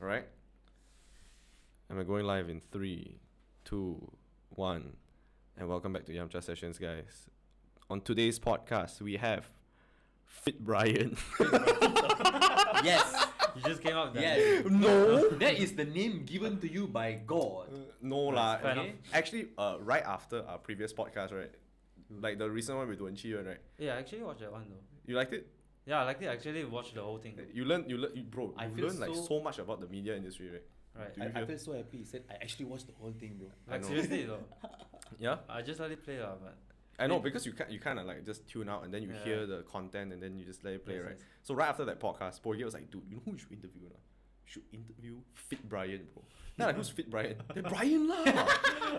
Alright? And we're going live in 3, 2, 1. And welcome back to Yamcha Sessions, guys. On today's podcast, we have Fit Brian. Yes. You just came up with that. Yes. No! That is the name given to you by God. No lah. Fair Okay. enough. Actually, right after our previous podcast, right? Like the recent one with Wenqi, right? Yeah, I actually watched that one though. You liked it? Yeah, I liked it. I actually watched the whole thing. You bro. I You feel learn like so- so much about the media industry, right? Right. Do you I feel- feel so happy. He said, I actually watched the whole thing, bro. I Like know. seriously though. Yeah. I just let it play but I know, because you kind of like just tune out and then you Yeah. hear the content and then you just let it play, Yes, right? yes. So right after that podcast, Boy was like, dude, you know who you should interview now? You should interview Fit Brian, bro. Then like, who's Fit Brian? Then Brian lah.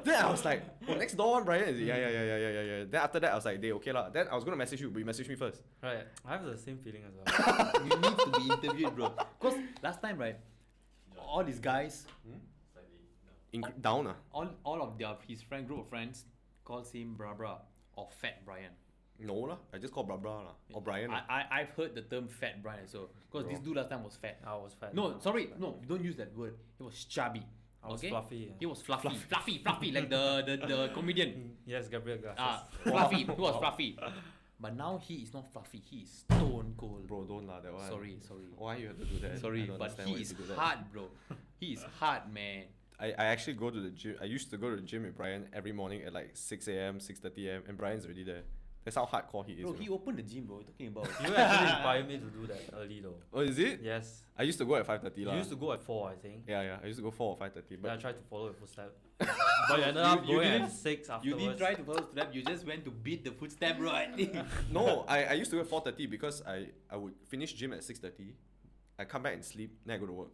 Then I was like, oh, next door one Brian is it? Yeah. Then after that I was like, they okay lah. Then I was gonna message you, but you messaged me first. right. I have the same feeling as well. You need to be interviewed, bro. Because last time, right, all these guys, Down ah. all of his group of friends calls him Bra or Fat Brian. No lah. I just call blah lah. Or Brian. lah. I've heard the term Fat Brian, so because this dude last time was fat. I was fat. No, sorry, no, don't use that word. He was chubby. I was okay? fluffy, yeah. He was fluffy, like the comedian. Yes, Gabriel glasses. Fluffy. He was fluffy. But now he is not fluffy. He is stone cold. Bro, don't lah that one. Sorry. Why you have to do that? I Sorry, don't but understand he why you is have to do that. hard, bro. He is hard, man. I actually go to the gym. I used to go to the gym with Brian every morning at like 6 a.m, 6:30 a.m, and Brian's already there. That's how hardcore he is. Bro, you he know. opened the gym, bro. What are you talking about? You actually inspired me to do that early though. Oh, is it? Yes. I used to go at 5:30 You lah. used to go at 4, I think. Yeah. I used to go 4 or 5:30. But I But tried to follow your footsteps. But you ended up You going didn't- at 6 afterwards. You didn't try to follow step. You just went to beat the footstep, bro. I think. no, I used to go at 4:30 because I would finish gym at 6:30. I come back and sleep. Then I go to work.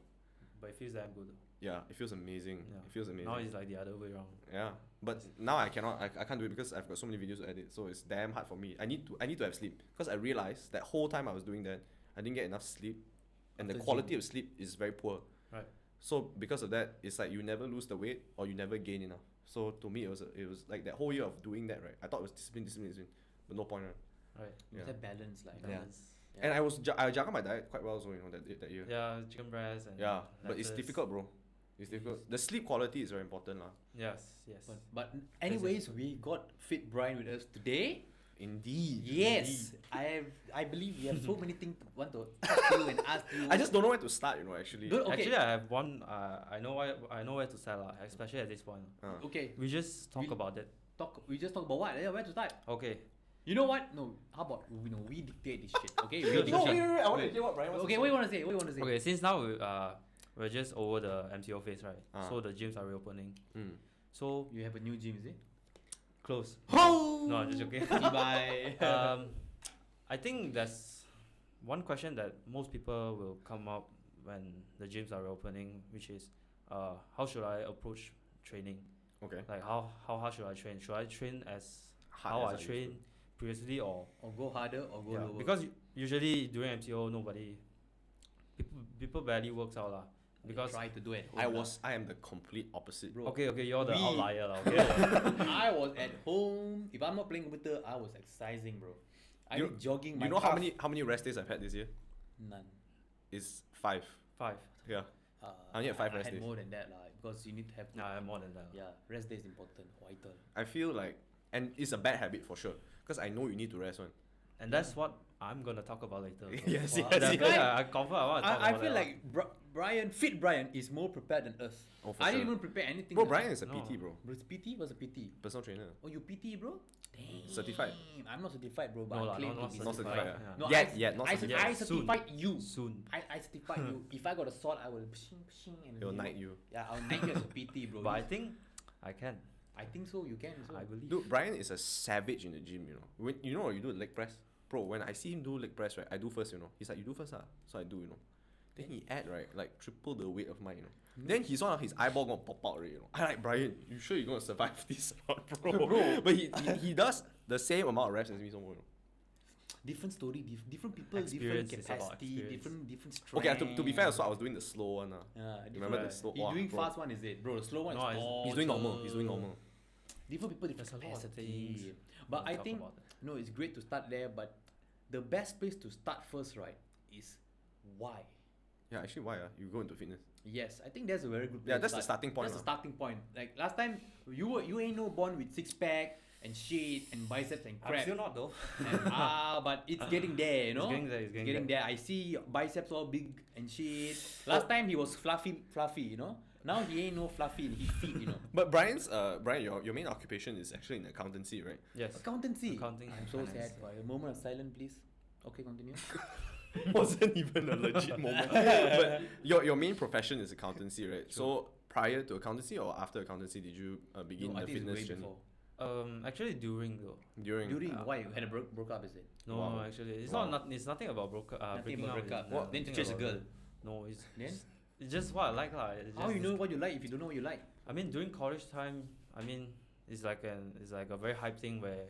But it feels damn good though. Yeah, it feels amazing. Yeah. It feels amazing. Now it's like the other way around. Yeah, but now I cannot. I can't do it because I've got so many videos to edit. So it's damn hard for me. I need to have sleep because I realized that whole time I was doing that, I didn't get enough sleep, and the After quality gym. of sleep is very poor. Right. So because of that, it's like you never lose the weight or you never gain enough. So to me, it was like that whole year of doing that, right? I thought it was discipline, but no point, right? Right. Yeah. That balance, like. Balance. Yeah. And I juggled my diet quite well, so you know that year. Yeah, chicken breast and Yeah, but it's lettuce. difficult, bro. It's difficult. The sleep quality is very important, lah. Yes. But anyways, we got Fit Brian with us today. Indeed. Yes, I believe we have so many things to want to ask you and ask you. I just don't know where to start, you know. Actually. Don't- Okay. Actually, I have one. I know where to start, especially at this point. Okay, We just talk We- about it. we just talk about what? Yeah, where to start? Okay. You know what? No, how about we dictate this shit? Okay, we Sure, dictate. sure, sure. wait. I want to hear what Brian wants Okay, to what say. you wanna say? What you wanna say? Okay. Since now we're just over the MCO phase, right? Ah. So the gyms are reopening. Mm. So You have a new gym, is it? close. Oh! No, I'm just joking. Bye. I think that's one question that most people will come up when the gyms are reopening, which is, how should I approach training? Okay. Like how hard should I train? Should I train as Hard how as I I used trained previously, or Or go harder or go yeah, lower. because usually during MCO people barely works out lah. Because try to do it. I am the complete opposite. Bro. okay, you're the We- outlier lah. Okay. I was at home. If I'm not playing computer, I was exercising, bro. I You- did jogging. You my know calf. how many rest days I've had this year? None. It's 5. 5. Yeah. I only had 5 I rest had days. more than that, like, because you need to have. Nah, I have more than that. Yeah, rest day is important. Vital. I feel like, and it's a bad habit for sure, because I know you need to rest one. And that's what I'm gonna talk about later. Yes, Wow. yes, That's yes. right. I confirm I want to talk I about feel that. like Fit Brian is more prepared than us. Oh, for I didn't sure. even prepare anything. Bro, Brian is a No. PT, bro. Bro, it's PT? What's a PT? Personal trainer. Oh, you PT, bro? Damn. Certified. I'm not certified, bro, but No I lah, claim not to be Not certified. Yeah. Yeah. No, Yet, not I certified. Yeah, I certified you. Soon. I certified you. If I got a sword, I will pshing, and He'll knight you. Yeah, I'll knight you as a PT, bro. But I think I can. I think so. You can. So. I believe. Dude, Brian is a savage in the gym, you know. When you know what you do leg press? Bro, when I see him do leg press, right, I do first, you know. He's like, you do first, so I do, you know. Then he add, right, like triple the weight of mine, you know. Then he saw his eyeball gonna pop out already, you know. I like, Brian, you sure you're gonna survive this or not, bro? But he does the same amount of reps as me, so you know. Different story, different people, Experience different is about capacity, experience. different strength. Okay, to be fair, so I was doing the slow one. Yeah, Remember the different- slow He wow, doing bro. fast one, is it, bro? The slow one No, is He's doing normal. He's doing normal. Different people, different There's a lot of capacity. things But we I talk think about. no, it's great to start there. But the best place to start first, right, is why. Yeah, actually, why? You go into fitness. Yes, I think that's a very good place Yeah, to that's the start. starting point. That's the starting point. Like last time, you ain't no born with six pack and shit and biceps and I'm crap. still not though. But it's getting there, you know. It's getting there. It's It's getting getting there. I see biceps all big and shit. Last time he was fluffy, you know. Now he ain't no fluffy. He's fit, you know. But Brian, your main occupation is actually in accountancy, right? Yes. Accountancy. Accounting I'm and so finance. sad. For a moment of silence, please. Okay, continue. Wasn't even a legit moment. But your main profession is accountancy, right? So prior to accountancy or after accountancy did you begin No, I the think it's fitness way journey? before. Actually during though. During During why you had a broke up, is it? No, Wow. actually, it's Wow. it's nothing about Nothing breaking about up. break up. it's Then to nothing chase a about girl. it. No, Then it's just what I like lah. how you know what you like if you don't know what you like? I mean, during college time, I mean, it's like a very hype thing where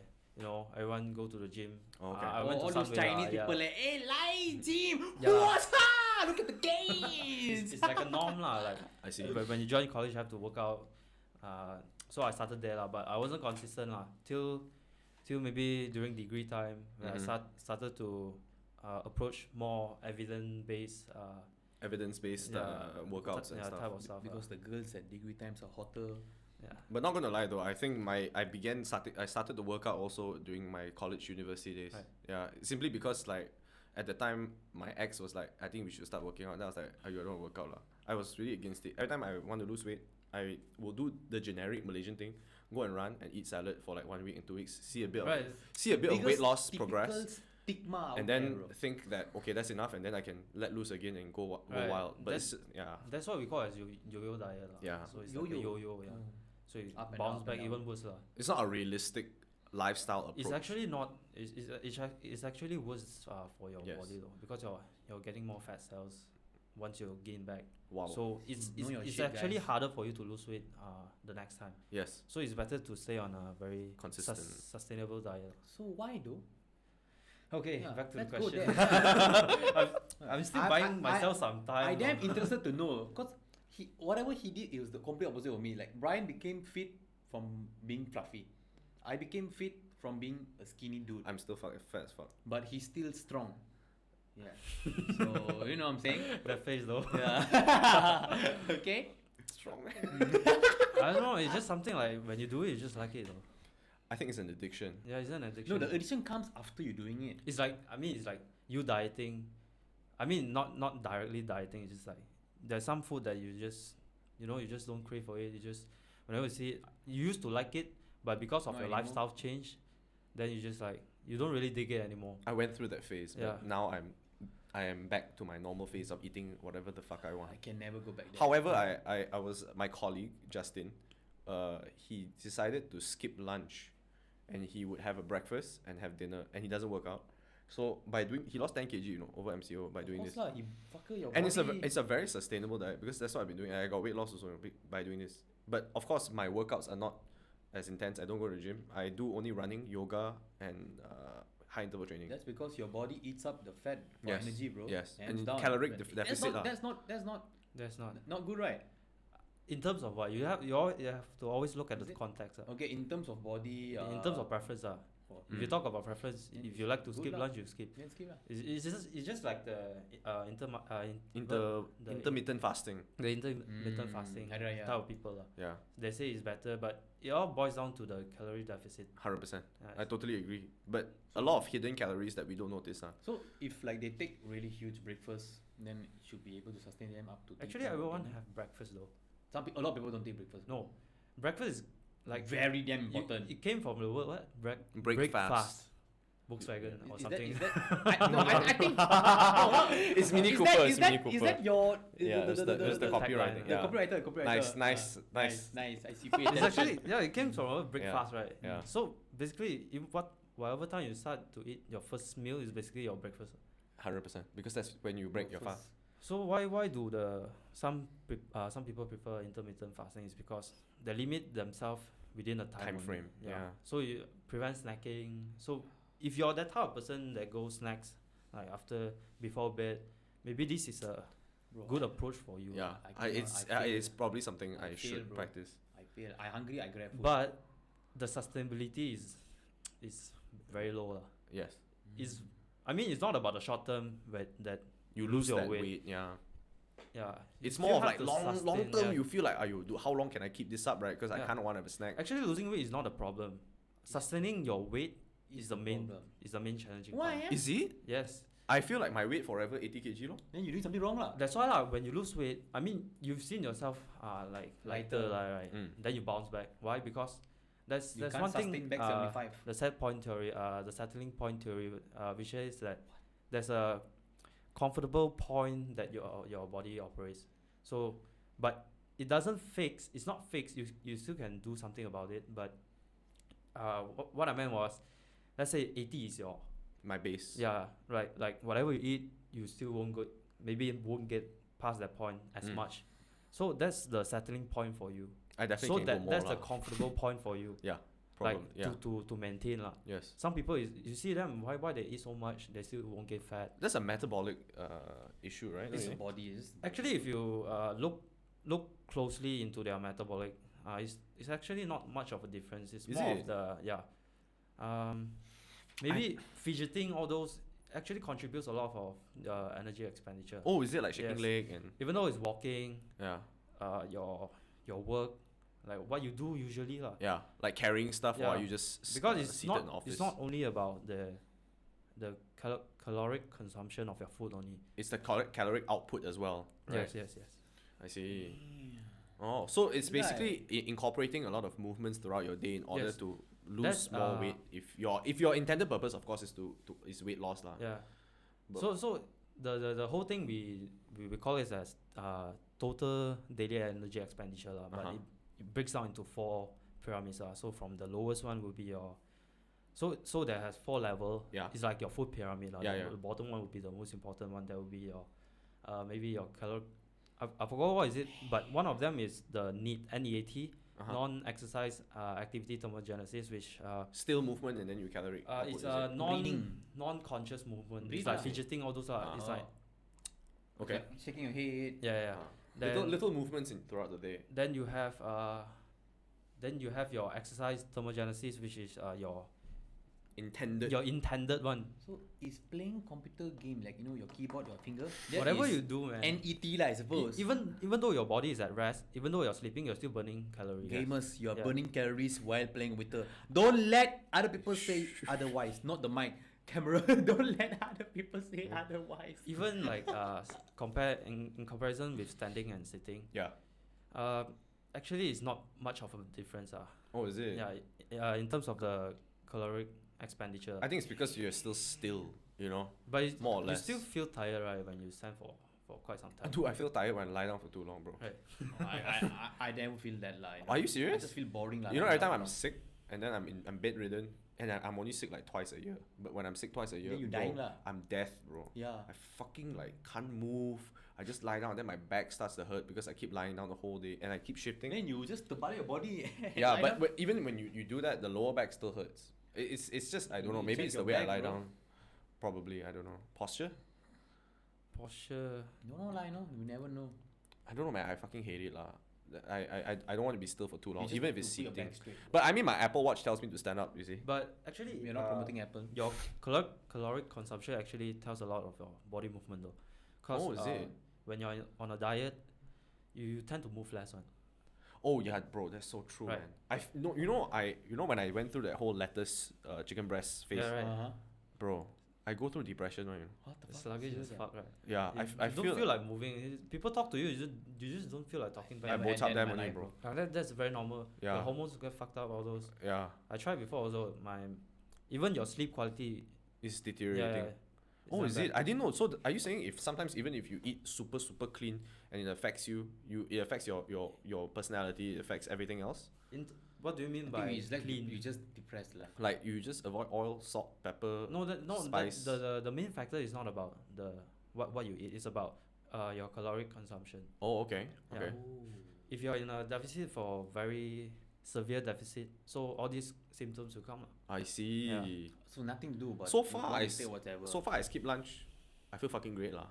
everyone go to the gym. Oh, okay. I went to All those Sunway Chinese lah, yeah. people like, hey, lie, gym, Yeah. what's up? Look at the gains. It's like a norm lah. Like I see. when you join college, you have to work out. So I started there lah, but I wasn't consistent lah till maybe during degree time when I started to approach more evidence-based Evidence-based workouts and type stuff. of stuff. Because the girls at degree times are hotter. Yeah. But not gonna lie though, I think I started to work out also during my college university days. Right. Yeah, simply because like at the time my ex was like, I think we should start working out. And I was like, I don't want to work out lah. I was really against it. Every time I want to lose weight, I will do the generic Malaysian thing, go and run and eat salad for like 1 week and 2 weeks, see a bit of weight Biggest loss typical progress, stigma out and there, then bro. think that okay, that's enough, and then I can let loose again and go Right. wild. But That's- it's, yeah, That's what we call as yo-yo diet lah. Yeah. So it's like a Yo-yo. yo-yo, yeah. Mm. So you Up and bounce up back and even down. worse lah. it's not a realistic lifestyle approach. It's actually not. It's actually worse for your Yes. body though, because you're getting more fat cells once you gain back. Wow. So it's Know your it's shit, actually guys. harder for you to lose weight the next time. Yes. So it's better to stay on a very Consistent. sustainable diet. So why though? Okay, Yeah, back to the let's go question. there. I'm still I- buying I- myself some time. I damn interested to know because whatever he did, it was the complete opposite of me. Like Brian became fit from being fluffy. I became fit from being a skinny dude, I'm still fat as fuck. but he's still strong. Yeah. So you know what I'm saying? that face though. Yeah. Okay. Strong. I don't know. It's just something like when you do it, you just like it though. I think it's an addiction. Yeah, it's an addiction. No, the addiction comes after you doing it. It's like it's like you dieting. I mean, not directly dieting. It's just like there's some food that you just don't crave for it. You just whenever you see it, you used to like it, but because of Not your anymore. lifestyle change, then you just like you don't really dig it anymore. I went through that phase, but Yeah. now I am back to my normal phase of eating whatever the fuck I want. I can never go back there. However, I was my colleague Justin. He decided to skip lunch, and he would have a breakfast and have dinner, and he doesn't work out. So he lost 10 kg, over MCO by doing this. Of course lah, he fucker your And body. it's a very sustainable diet because that's what I've been doing. I got weight loss also by doing this. But of course, my workouts are not as intense. I don't go to the gym. I do only running, yoga, and high interval training. That's because your body eats up the fat for Yes, energy, bro. yes. Hands And down. caloric But deficit lah. That's That's not not good, right? in terms of what you have to always look at Is the it? context. Okay, in terms of body. In terms of preference, if you talk about preference, Then if you like to good skip lah. lunch, you skip. Let's skip lah. It's just like the Intermittent fasting. the intermittent fasting Hari Raya. type of people lah. Yeah, They say it's better, but it all boils down to the calorie deficit. 100%. I Yeah, totally agree. But a lot of hidden calories that we don't notice. So if like they take really huge breakfast, then it should be able to sustain them up to. actually, 10, everyone 14. have breakfast though. A lot of people don't take breakfast. No, breakfast is like very damn you- important. it came from the word what? Break fast. Volkswagen or Is something. That, I think. No, It's Mini is Cooper. That, it's is, that, Mini Cooper. is that your? Yeah, it's the the copywriting. tagline. Yeah. The copywriter. Nice. Nice. I see. It's actually it came from a break Yeah. fast, right? Yeah. So basically, whatever time you start to eat your first meal is basically your breakfast. 100%. Because that's when you break your fast. So why do some people prefer intermittent fasting is because they limit themselves within a time only. frame, yeah. So you prevent snacking. So if you're that type of person that goes snacks like before bed, maybe this is a good approach for you. Yeah, I fail. it's probably something I fail, should bro. practice. I feel I hungry. I grab food. But the sustainability is very low lah. Yes, It's I mean it's not about the short term that you lose lose your that weight. weight. Yeah, Yeah. It's still more of have like to long sustain, term. Yeah. You feel like, how long can I keep this up, right? Because I Yeah. kind of want to have a snack. Actually, losing weight is not a problem. Sustaining your weight is the main problem. challenging Why? part. Eh? Is it? Yes. I feel like my weight forever 80 kg, lor. Then you doing something wrong lah. That's why when you lose weight, I mean, you've seen yourself like lighter, Lighter. right? Mm. Then you bounce back. Why? Because there's You can't one sustain thing. back 75. The set point theory, the settling point theory, which is that there's a comfortable point that your body operates. So, but it doesn't fix. It's not fixed. You still can do something about it. But what I meant was, let's say 80 is your My base. yeah, right. Like whatever you eat, you still won't go. Maybe it won't get past that point as much. So that's the settling point for you. I definitely So can go more that's lah. the comfortable point for you. Yeah, probably. Like to maintain lah. Yes. Some people you see them why they eat so much they still won't get fat. That's a metabolic issue, right? It's Don't a you? body. Actually, if you look closely into their metabolic, it's actually not much of a difference. It's Is more it? of the maybe fidgeting, all those actually contributes a lot of energy expenditure. Oh, is it like shaking Yes. leg and Even though it's walking, yeah, your work, like what you do usually lah. yeah, like carrying stuff Yeah. or you just Because it's seated in not office. it's not only about the caloric consumption of your food only. It's the caloric output as well, right? Yes. I see. Oh, so it's Yeah. basically incorporating a lot of movements throughout your day in order Yes. to lose That's, more weight. If your intended purpose, of course, is is weight loss, lah. Yeah. But- So the whole thing we call it as total daily energy expenditure lah. But Uh-huh. it breaks down into 4 pyramids lah. So from the lowest one will be your so that has 4 level. Yeah. It's like your food pyramid lah. Yeah, the, yeah. the bottom one would be the most important one. That would be your maybe your caloric. I forgot what is it, but one of them is the NEAT, Uh-huh. non-exercise activity thermogenesis, which Still movement and then you caloric. output, it's is a it? Breathing. non-conscious movement. Breathe It's like lah. fidgeting, all those are. It's Ah. like Okay. Shaking your head. yeah. Ah. Then, Little movements throughout the day. then you have your exercise thermogenesis, which is your intended one. So it's playing computer game like your keyboard, your finger. That Whatever is you do, man. NET lah, I suppose. Even though your body is at rest, even though you're sleeping, you're still burning calories. Gamers, you are Yeah. burning calories while playing with her. Don't let other people say otherwise. Not the mic. Camera, don't let other people say otherwise. Even like in comparison with standing and sitting, Yeah. actually it's not much of a difference. Oh, is it? Yeah, in terms of the caloric expenditure. I think it's because you're still, But it's, more or you less. still feel tired, right, when you stand for quite some time. Dude, I feel tired when I lie down for too long, bro. Right. I never feel that lah. Are you I serious? just feel boring lah. Every time I'm sick and then I'm bedridden and I'm only sick like twice a year. But when I'm sick twice a year, Then you bro, dying lah. I'm death, bro. Yeah. I fucking can't move. I just lie down and then my back starts to hurt because I keep lying down the whole day and I keep shifting. Then you just terbalik your body. Yeah, Lie but, down. but even when you do that, the lower back still hurts. It's just I don't know. You Maybe check it's the your way I back, lie bro. down. Probably I don't know. Posture. Posture. Don't know lah, you never know. I don't know, man. I fucking hate it, lah. I don't want to be still for too long, You just even if put it's your seating. back straight. But I mean, my Apple Watch tells me to stand up. You see. But actually, We are not promoting Apple. your caloric consumption actually tells a lot of your body movement though. Cause, Oh, is it? when you're on a diet, you tend to move less one. Oh yeah, bro, that's so true, Right. man. When I went through that whole lettuce, chicken breast phase, Yeah, right. Uh-huh. bro, I go through depression, right? What the It's fuck? sluggish as Serious fuck, right? Yeah, You I don't feel like moving. People talk to you, you just don't feel like talking I back. both up them only, bro. That's very normal. Yeah. The hormones get fucked up. All those. Yeah, I tried before also. Even your sleep quality. it's Yeah. deteriorating. it's Oh, not is bad. it? I didn't know. So are you saying if sometimes even if you eat super clean and it affects it affects your personality, it affects everything else? What do you mean I by think it's like clean? you just depressed lah. Like you just avoid oil, salt, pepper. Spice. The main factor is not about what you eat. It's about your caloric consumption. Oh, okay. Yeah. Okay. If you're in a deficit for very severe deficit, so all these symptoms will come. I see. Yeah. So nothing to do but So far, what I you say whatever. So far, I skip lunch. I feel fucking great, lah.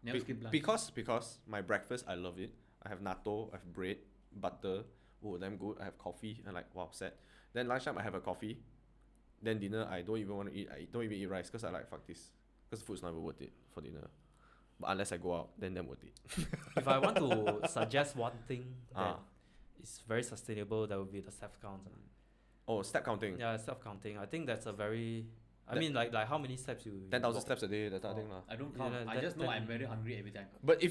Never skip lunch. Because my breakfast, I love it. I have natto, I have bread, butter. Oh, damn good. I have coffee. I'm like, wow, sad. Then lunchtime, I have a coffee. Then dinner, I don't even want to eat. I don't even eat rice because I like, fuck this. Because food's not even worth it for dinner. But unless I go out, then worth it. If I want to suggest one thing that Ah. is very sustainable, that would be the step count. Oh, step counting. Yeah, step counting. I think that's a very. I That- mean, like how many steps you? 10,000 walk? steps a day, that type of thing lah. I don't Yeah, count. I that- just know that- I'm very hungry every time. But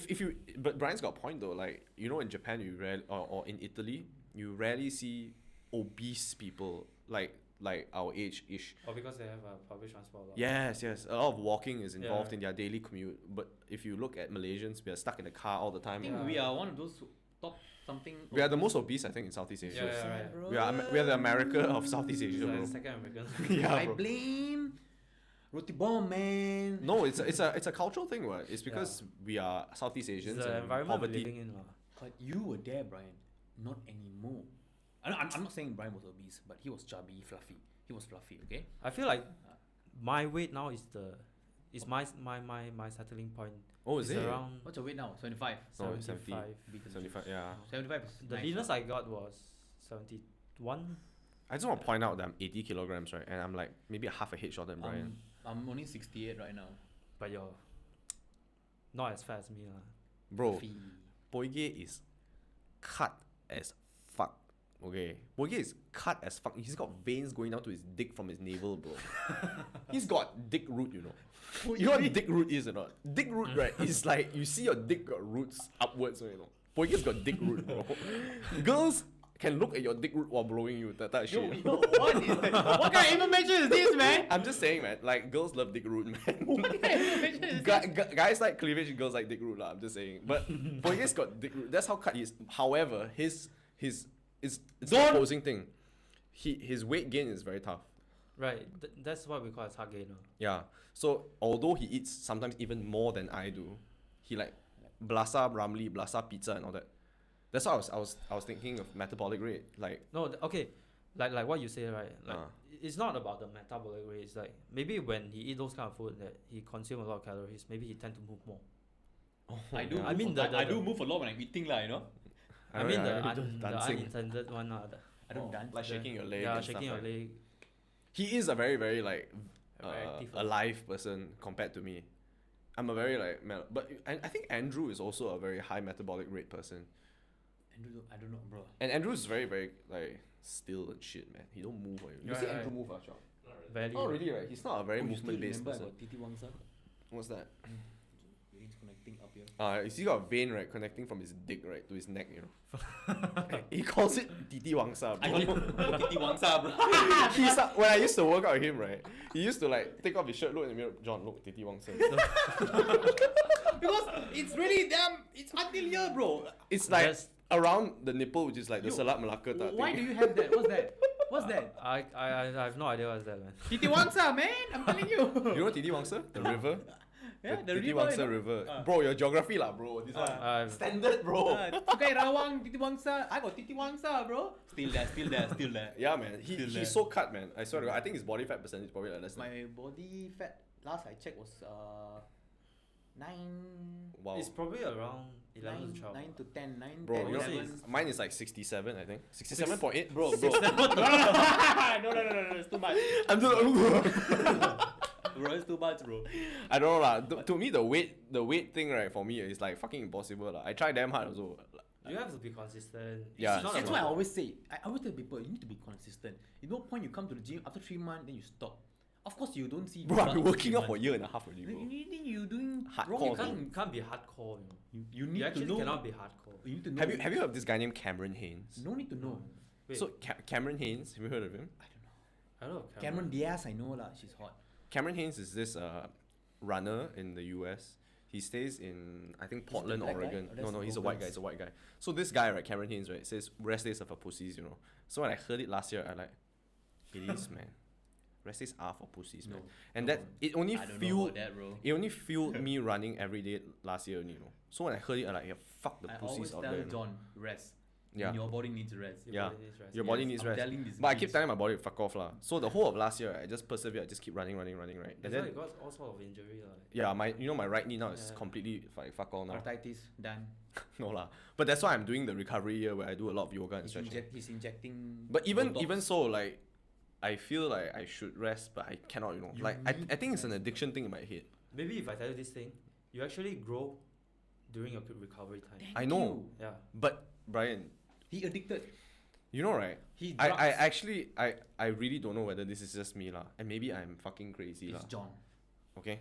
but Brian's got a point though. Like in Japan, you rarely or in Italy, you rarely see obese people like our age ish. Or because they have a public transport. lah. Yes, a lot of walking is involved Yeah. in their daily commute. But if you look at Malaysians, we are stuck in the car all the I time. think Yeah. we are one of those top something. We are the most obese, I think, in Southeast Asia. Yeah, sad, right. bro. We are the America of Southeast It's Asia, like bro. second American. Yeah, I bro. blame Roti Bomb, man. No, it's a cultural thing, right? It's because we are Southeast It's Asians the and environment we're poverty. living in. lah. But you were there, Brian. Not anymore. I'm not saying Brian was obese, but he was chubby, fluffy. He was fluffy, okay? I feel like my weight now is my settling point. Oh, is It's it? around What's your weight now? 75. No, it's 70. 75. 75, yeah. 75 is The nice, leanest huh? I got was 71. I just want to point out that I'm 80 kilograms, right? And I'm like maybe a half a head shorter than Brian. I'm only 68 right now. But you're not as fat as me. lah. Bro, Fee. Poige is cut as fuck. Okay. Poige is cut as fuck. He's got veins going down to his dick from his navel, bro. He's got dick root, you know. You know what dick root is or not? Dick root, right, is like you see your dick got roots upwards, you know. Poige's got dick root, bro. Girls can look at your dick root while blowing you, that type of shit. What is that? What kind of information is this, man? I'm just saying, man. Like, girls love dick root, man. What kind of information is this? Guys like cleavage, girls like dick root, lah. I'm just saying. But Poige's got dick root. That's how cut he is. However, it's the opposing thing. His weight gain is very tough. Right. That's what we call a target gainer. Yeah. So although he eats sometimes even more than I do, he like blasa ramli, blasa pizza and all that. That's why I was thinking of metabolic rate. Like No, okay. Like what you say, right? Like Ah. it's not about the metabolic rate. It's like maybe when he eat those kind of food that he consume a lot of calories, maybe he tend to move more. I do. yeah. I mean, I do move a lot when I'm eating, lah. You know. I mean the dancing. unintended one. I don't dance. Like shaking your leg. Yeah, and shaking stuff, your right? leg. He is a very, very like Very active, alive person compared to me. I'm a very like but I think Andrew is also a very high metabolic rate person. Andrew, I don't know, bro. And Andrew is very, very like still and shit, man. He don't move. You Right, see right. Andrew move, Chong? Very. Oh, really? Right? He's not a very Oh, you still movement based remember person. about Titi Wangsa? What's that? Veins connecting up here. You see, got a vein right connecting from his dick right to his neck. You know. He calls it Titi Wangsa. I Bro. call it Titi Wangsa, bro. When I used to work out with him, right, he used to like take off his shirt, look in the mirror, John, look, Titi Wangsa. Because it's really damn. It's until here, bro. It's like That's- around the nipple, which is like the Yo, Salat Malacca type Why do thing. you have that? What's that? What's that? I have no idea what's that, man. Titi Wangsa, man. I'm telling you. You know Titi Wangsa? The river? Yeah, the Titi river. Wangsa you know. River. Ah. Bro, your geography lah, bro. This one. I've Standard, bro. Sungai Rawang, Titi Wangsa. I got Titi Wangsa, bro. Still there. Yeah, man. Still there. He's so cut, man. I swear to God. I think his body fat percentage is probably like less than. My body fat last I checked was 9. Wow. It's probably around 11 9, to 12. 9 to 10, 9, Bro, 10, you know, 11. mine is like 67, I think. 67.8. Bro. no, it's too much. I'm just. Bro, it's too much, bro. I don't know lah. To me, the weight thing, right, for me is like fucking impossible lah. I try damn hard also. You have to be consistent. Yeah. It's not That's about- why I always say, I always tell people, you need to be consistent. You no point you come to the gym after 3 months, then you stop. Of course, you don't see. Bro, I've been results working in out for a 3 year and a half already, months. bro. You doing Hardcore, wrong. You can't be hardcore, you know. You need You to actually know. cannot be hardcore. You need to know. Have you heard of this guy named Cameron Haynes? No need to know. Wait, So Cameron Haynes, have you heard of him? I don't know. I don't know. Cameron Diaz, I know lah. She's hot. Cameron Haynes is this runner in the US. He stays in, I think, the Portland, black guy? Oregon. Or that's No, the he's a white guy. Hogan's? He's a white guy. So this guy, right, Cameron Haynes, right, says rest days are for pussies, you know. So when I heard it last year, I like, it is, man. Rest days are for pussies, man. No, And no. that it only I don't know fueled about that, bro. it only fueled me running every day last year, you know. So when I heard it, I like, yeah, fuck the I always pussies out tell there. you know. John, rest. Yeah. Your body needs rest. Your Yeah. body needs rest. Your body Yes, needs I'm rest. telling this But I keep bitch. telling my body to fuck off lah. So the whole of last year, I just persevered. I just keep running, right? That's And why then you got all sort of injury. Like. yeah, my right knee now is Yeah. completely fuck all now. Arthritis, done. No lah. But that's why I'm doing the recovery year where I do a lot of yoga and stretching. He's injecting. But even Botox. so, like, I feel like I should rest, but I cannot. You know, You like I need think it's an rest. addiction thing in my head. Maybe if I tell you this thing, you actually grow during your recovery time. Thank I know. you. Yeah. But Brian, He addicted. you know, right? He I drugs. actually I really don't know whether this is just me lah, and maybe I'm fucking crazy It's lah. John. Okay,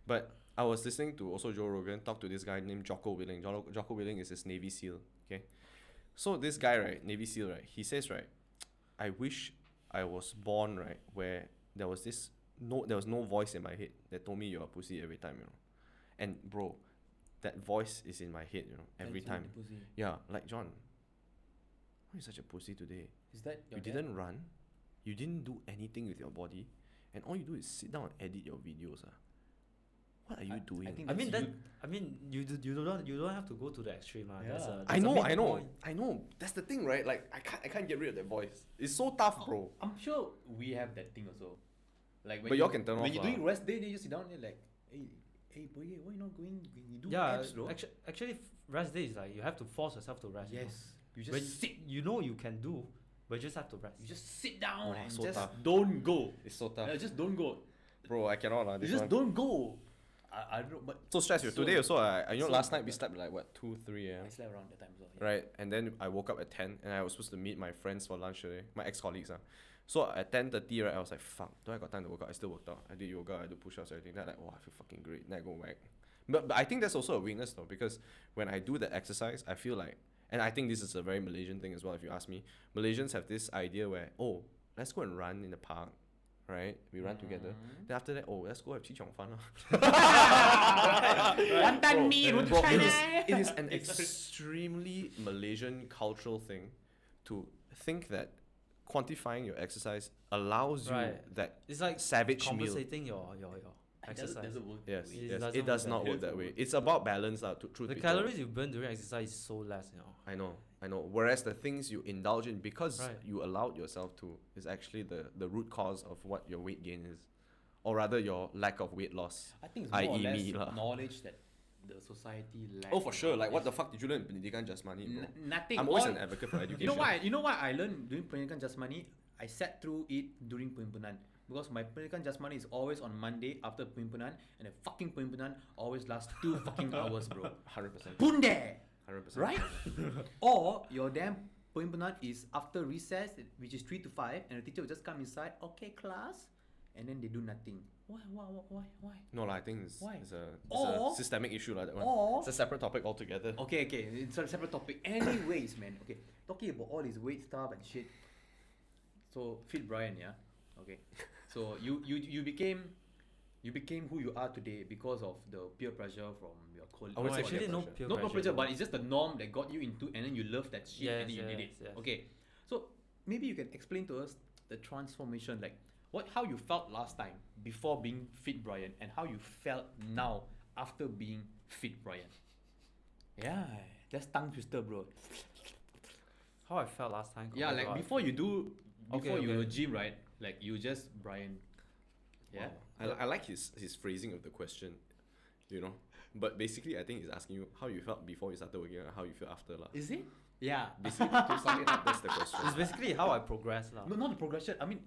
but I was listening to also Joe Rogan talk to this guy named Jocko Willing. Jocko Willing is this Navy SEAL. Okay, so this guy, right, Navy SEAL, right, he says, right, I wish I was born, right, where there was no voice in my head that told me you're a pussy every time, you know. And bro, that voice is in my head, you know, every Tells you time. the pussy. Yeah, like John, why are you such a pussy today? Is that your You dad? didn't run, you didn't do anything with your body, and all you do is sit down and edit your videos. What are you doing? I think I mean that's that. you. I mean you don't have to go to the extreme. Yeah. I know. That's the thing, right? Like I can't get rid of that voice. It's so tough, bro. I'm sure we have that thing also. Like when But y'all can turn when off you're lah. doing rest day, then you just sit down and like, hey boy, why you not going? You do Yeah, abs, bro. actually, rest day is like you have to force yourself to rest. Yes. You You just know? sit. You know you can do, but you just have to rest. You just sit down Wow, and so just tough. don't go. It's so tough, Yeah, just don't go. bro. I cannot lah. You This just one. don't go. I don't know, but So stressful. So- Today also, I so- last night we slept like what 2-3 a.m. I slept around that time as well. Yeah. Right, and then I woke up at 10, and I was supposed to meet my friends for lunch today, my ex-colleagues. So at 10:30, right, I was like, fuck, do I got time to work out? I still worked out. I did yoga, I do push-ups, everything. Then I like, oh, I feel fucking great. Then I go whack. But I think that's also a weakness though, because when I do that exercise, I feel like, and I think this is a very Malaysian thing as well, if you ask me. Malaysians have this idea where, oh, let's go and run in the park, right? We run together. Mm-hmm. Then after that, oh, let's go have chi chong fun. Wantan mee, Bro, roti canai. it is an extremely Malaysian cultural thing to think that quantifying your exercise allows you Right. that It's like savage meal. compensating your exercise. Doesn't work. Yes, that way. It yes, doesn't it does work not that work way. that way. It's about balance, truth The be told. calories you burn during exercise is so less, you know. I know. Whereas the things you indulge in because Right. you allowed yourself to is actually the root cause of what your weight gain is, or rather your lack of weight loss. I think it's more or i.e. less me lah. knowledge that the society lacks. Oh, for sure. Like, what the fuck did you learn in Pendidikan Jasmani, bro? Nothing. I'm always All- an advocate for education. You know why? You know what I learned during Pendidikan Jasmani? I sat through it during Perhimpunan. Because my Pendidikan Jasmani is always on Monday after Perhimpunan, and the fucking Perhimpunan always lasts 2 fucking hours, bro. 100%. Punde! 100%. Right? Or your damn Perhimpunan is after recess, which is 3 to 5, and the teacher will just come inside, okay, class, and then they do nothing. Why? No, I think it's, Why? it's a Or- systemic issue, that one. Or It's a separate topic altogether. okay, it's a separate topic. Anyways, man, okay, talking about all this weight stuff and shit. So Fit Brian, yeah, okay. So you became who you are today because of the peer pressure from your colleagues. I would No, say actually peer no pressure. peer Not pressure. pressure, but it's just the norm that got you into, and then you love that shit, and then you did it. Yes. Okay, so maybe you can explain to us the transformation, like how you felt last time before being Fit Brian, and how you felt now after being Fit Brian. Yeah, that's tongue twister, bro. How I felt last time. Yeah, compared to like how I before you do, before you okay. gym, right? Like you just Brian. Yeah. Wow. I like his phrasing of the question, you know. But basically, I think he's asking you how you felt before you started working and how you feel after lah. Is it? Yeah. Basically, to sum it up, that's the question. It's basically how I progress lah. No, not the progression. I mean,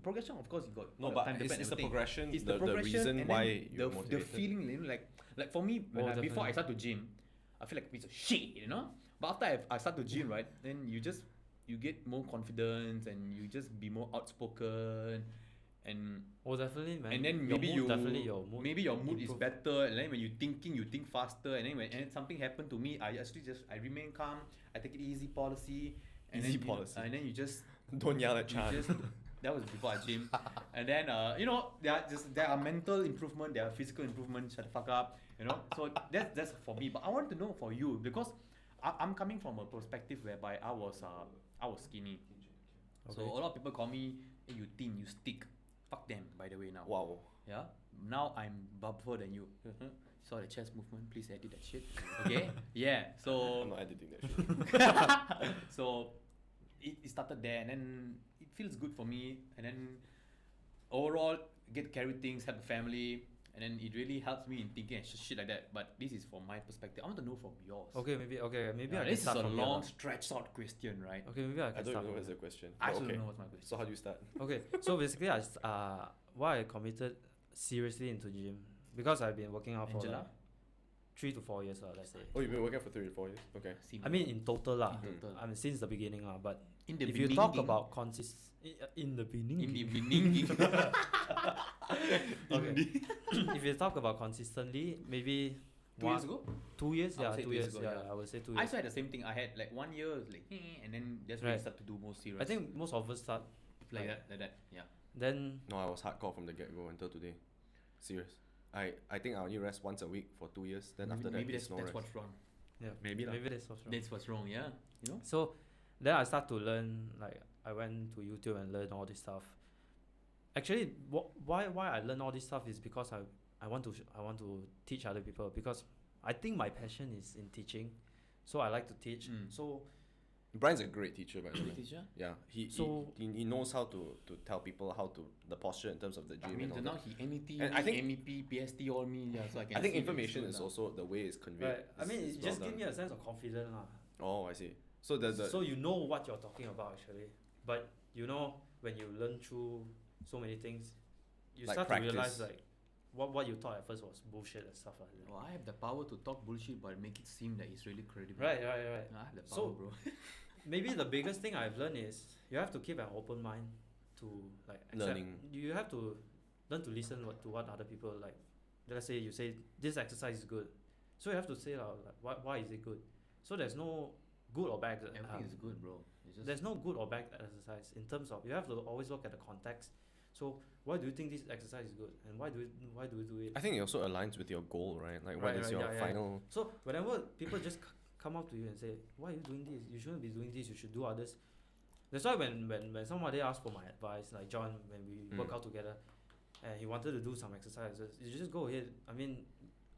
progression. Of course, you got. No, all the but time it's depend the everything. progression, It's the progression, reason and why then you're the motivated. feeling, you know, like for me, when Oh, before I definitely. start to gym, I feel like a piece of shit, you know. But after I start to gym, right, then you get more confidence and you just be more outspoken, and Oh, definitely, man. and then Your maybe mood, definitely your mood. maybe your mood is improve. better, and then when you think faster, and then when something happened to me, I remain calm, I take it easy policy, and Easy then policy. and then you just Don't yell at you Chan. just that was before I gym, and then you know there are mental improvement, there are physical improvement. Shut the fuck up, you know. So that's for me. But I want to know for you, because I'm coming from a perspective whereby I was skinny. So Okay. a lot of people call me, hey, you thin, you stick. Fuck them, by the way now. Wow. Yeah. Now I'm buffer than you. Saw the chest movement. Please edit that shit. Okay. Yeah. So I'm not editing that shit. so it started there, and then it feels good for me, and then overall get to carry things, help the family, and then it really helps me in thinking and shit like that. But this is from my perspective. I want to know from yours. Okay, maybe Yeah, I can this is start a from here long lah. stretched out question, right? Okay, maybe I I can don't start even know from what's the question. I But also okay. don't know what's my question. So how do you start? Okay, so basically, why I committed seriously into gym, because I've been working out for Angela? like, 3 to 4 years, let's say. Oh, you've been working for 3 to 4 years? Okay. I mean, in total, In total. I mean, since the beginning, but In the if you talk beginning- about in the beginning, in the beginning. okay. If you talk about consistently, maybe 2 years ago, 2 years, I would yeah, say 2 2 years years, ago, yeah, yeah. I would say 2 I years. also had the same thing. I had like 1 year, like, and then just really Right. start to do more serious. I think most of us start like that. Yeah. then. No, I was hardcore from the get-go until today. Serious. I think I only rest once a week for 2 years. Then after that, maybe it's that's no rest. what's wrong. Yeah, Maybe lah. maybe that's what's wrong. That's what's wrong. Yeah. You know. So then I start to learn, like I went to YouTube and learn all this stuff. Actually, why I learn all this stuff is because I want to teach other people, because I think my passion is in teaching, so I like to teach. Mm. So Brian's a great teacher, by the way. Teacher. Yeah, So- he knows how to tell people how to the posture in terms of the I gym mean, and all so now that. he MET, And I think- MEP, PST, all me. Yeah, so I can. I think see that information it's is good also the way it's conveyed. right, I mean, is it well just give done. me a sense of confidence, lah. Oh, I see. So the So you know what you're talking about actually, but you know when you learn through so many things, you Like start to realize practice. like what you thought at first was bullshit and stuff like that. Well, I have the power to talk bullshit, but make it seem that it's really credible. Right. I have the power, So- bro. Maybe the biggest thing I've learned is you have to keep an open mind to like accept. Learning. You have to learn to listen to what other people like. Let's say you say this exercise is good, so you have to say like why is it good? So there's no good or bad. Everything is good, bro. It's just There's no good or bad exercise in terms of you have to always look at the context. So why do you think this exercise is good, and why do we do it? I think it also aligns with your goal, right? Like what Right, is right, your yeah. final? So whenever people just come up to you and say, "Why are you doing this? You shouldn't be doing this. You should do others." That's why when somebody asks for my advice, like John, when we work Mm. out together, and he wanted to do some exercises, you just go ahead. I mean,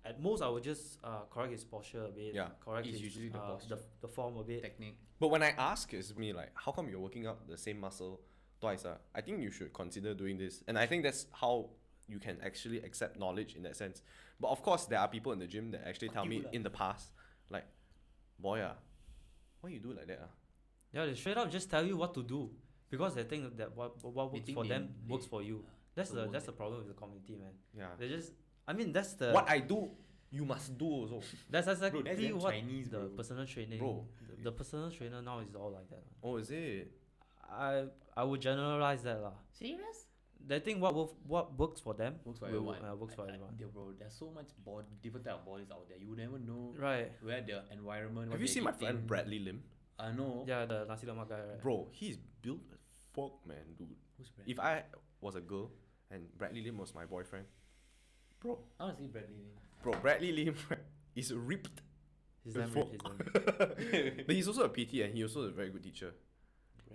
at most I would just correct his posture a bit. Yeah. Correct It's his usually the posture. the form a bit. technique. But when I ask, it's me like, how come you're working out the same muscle twice? I think you should consider doing this, and I think that's how you can actually accept knowledge in that sense. But of course, there are people in the gym that actually tell me in the past, like, boy, why you do like that? Yeah, they straight up just tell you what to do because they think that what works think for they- them they- works for you. That's promote the it. problem with the community, man. Yeah. They just, I mean, that's the What I do, you must do also. that's exactly Bro, that's damn what Chinese, the bro. personal training. Bro. The personal trainer now is all like that. Man. Oh, is it? I would generalize that lah. Serious? They think what works for them Works for will, everyone. works for everyone. Bro, there's so much different type of bodies out there. You never know Right. where the environment. Have you seen my friend Bradley Lim? I know. Yeah, the nasi lemak guy, right? Bro, he's built as fuck, man, dude. Who's Brad? If I was a girl and Bradley Lim was my boyfriend, bro, I want to see Bradley. Bradley Lim is ripped. He's damn fuck. rich, he's damn rich. But he's also a PT and he also a very good teacher.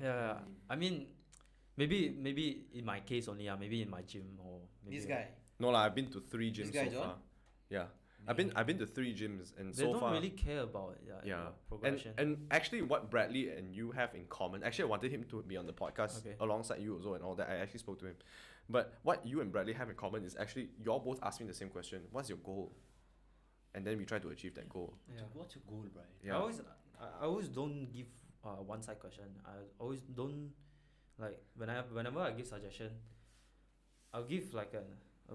Yeah, I mean, maybe in my case only, maybe in my gym or maybe This guy. No lah, I've been to 3 gyms guy, so John? far. Yeah. I've been to 3 gyms and they so don't far really care about yeah. progression. And actually what Bradley and you have in common, actually I wanted him to be on the podcast Okay. alongside you also and all that. I actually spoke to him. But what you and Bradley have in common is actually you all both asked me the same question. What's your goal? And then we try to achieve that goal. Yeah. What's your goal, Brian? Yeah. I always don't give one side question. I always don't like whenever I give suggestion, I'll give like a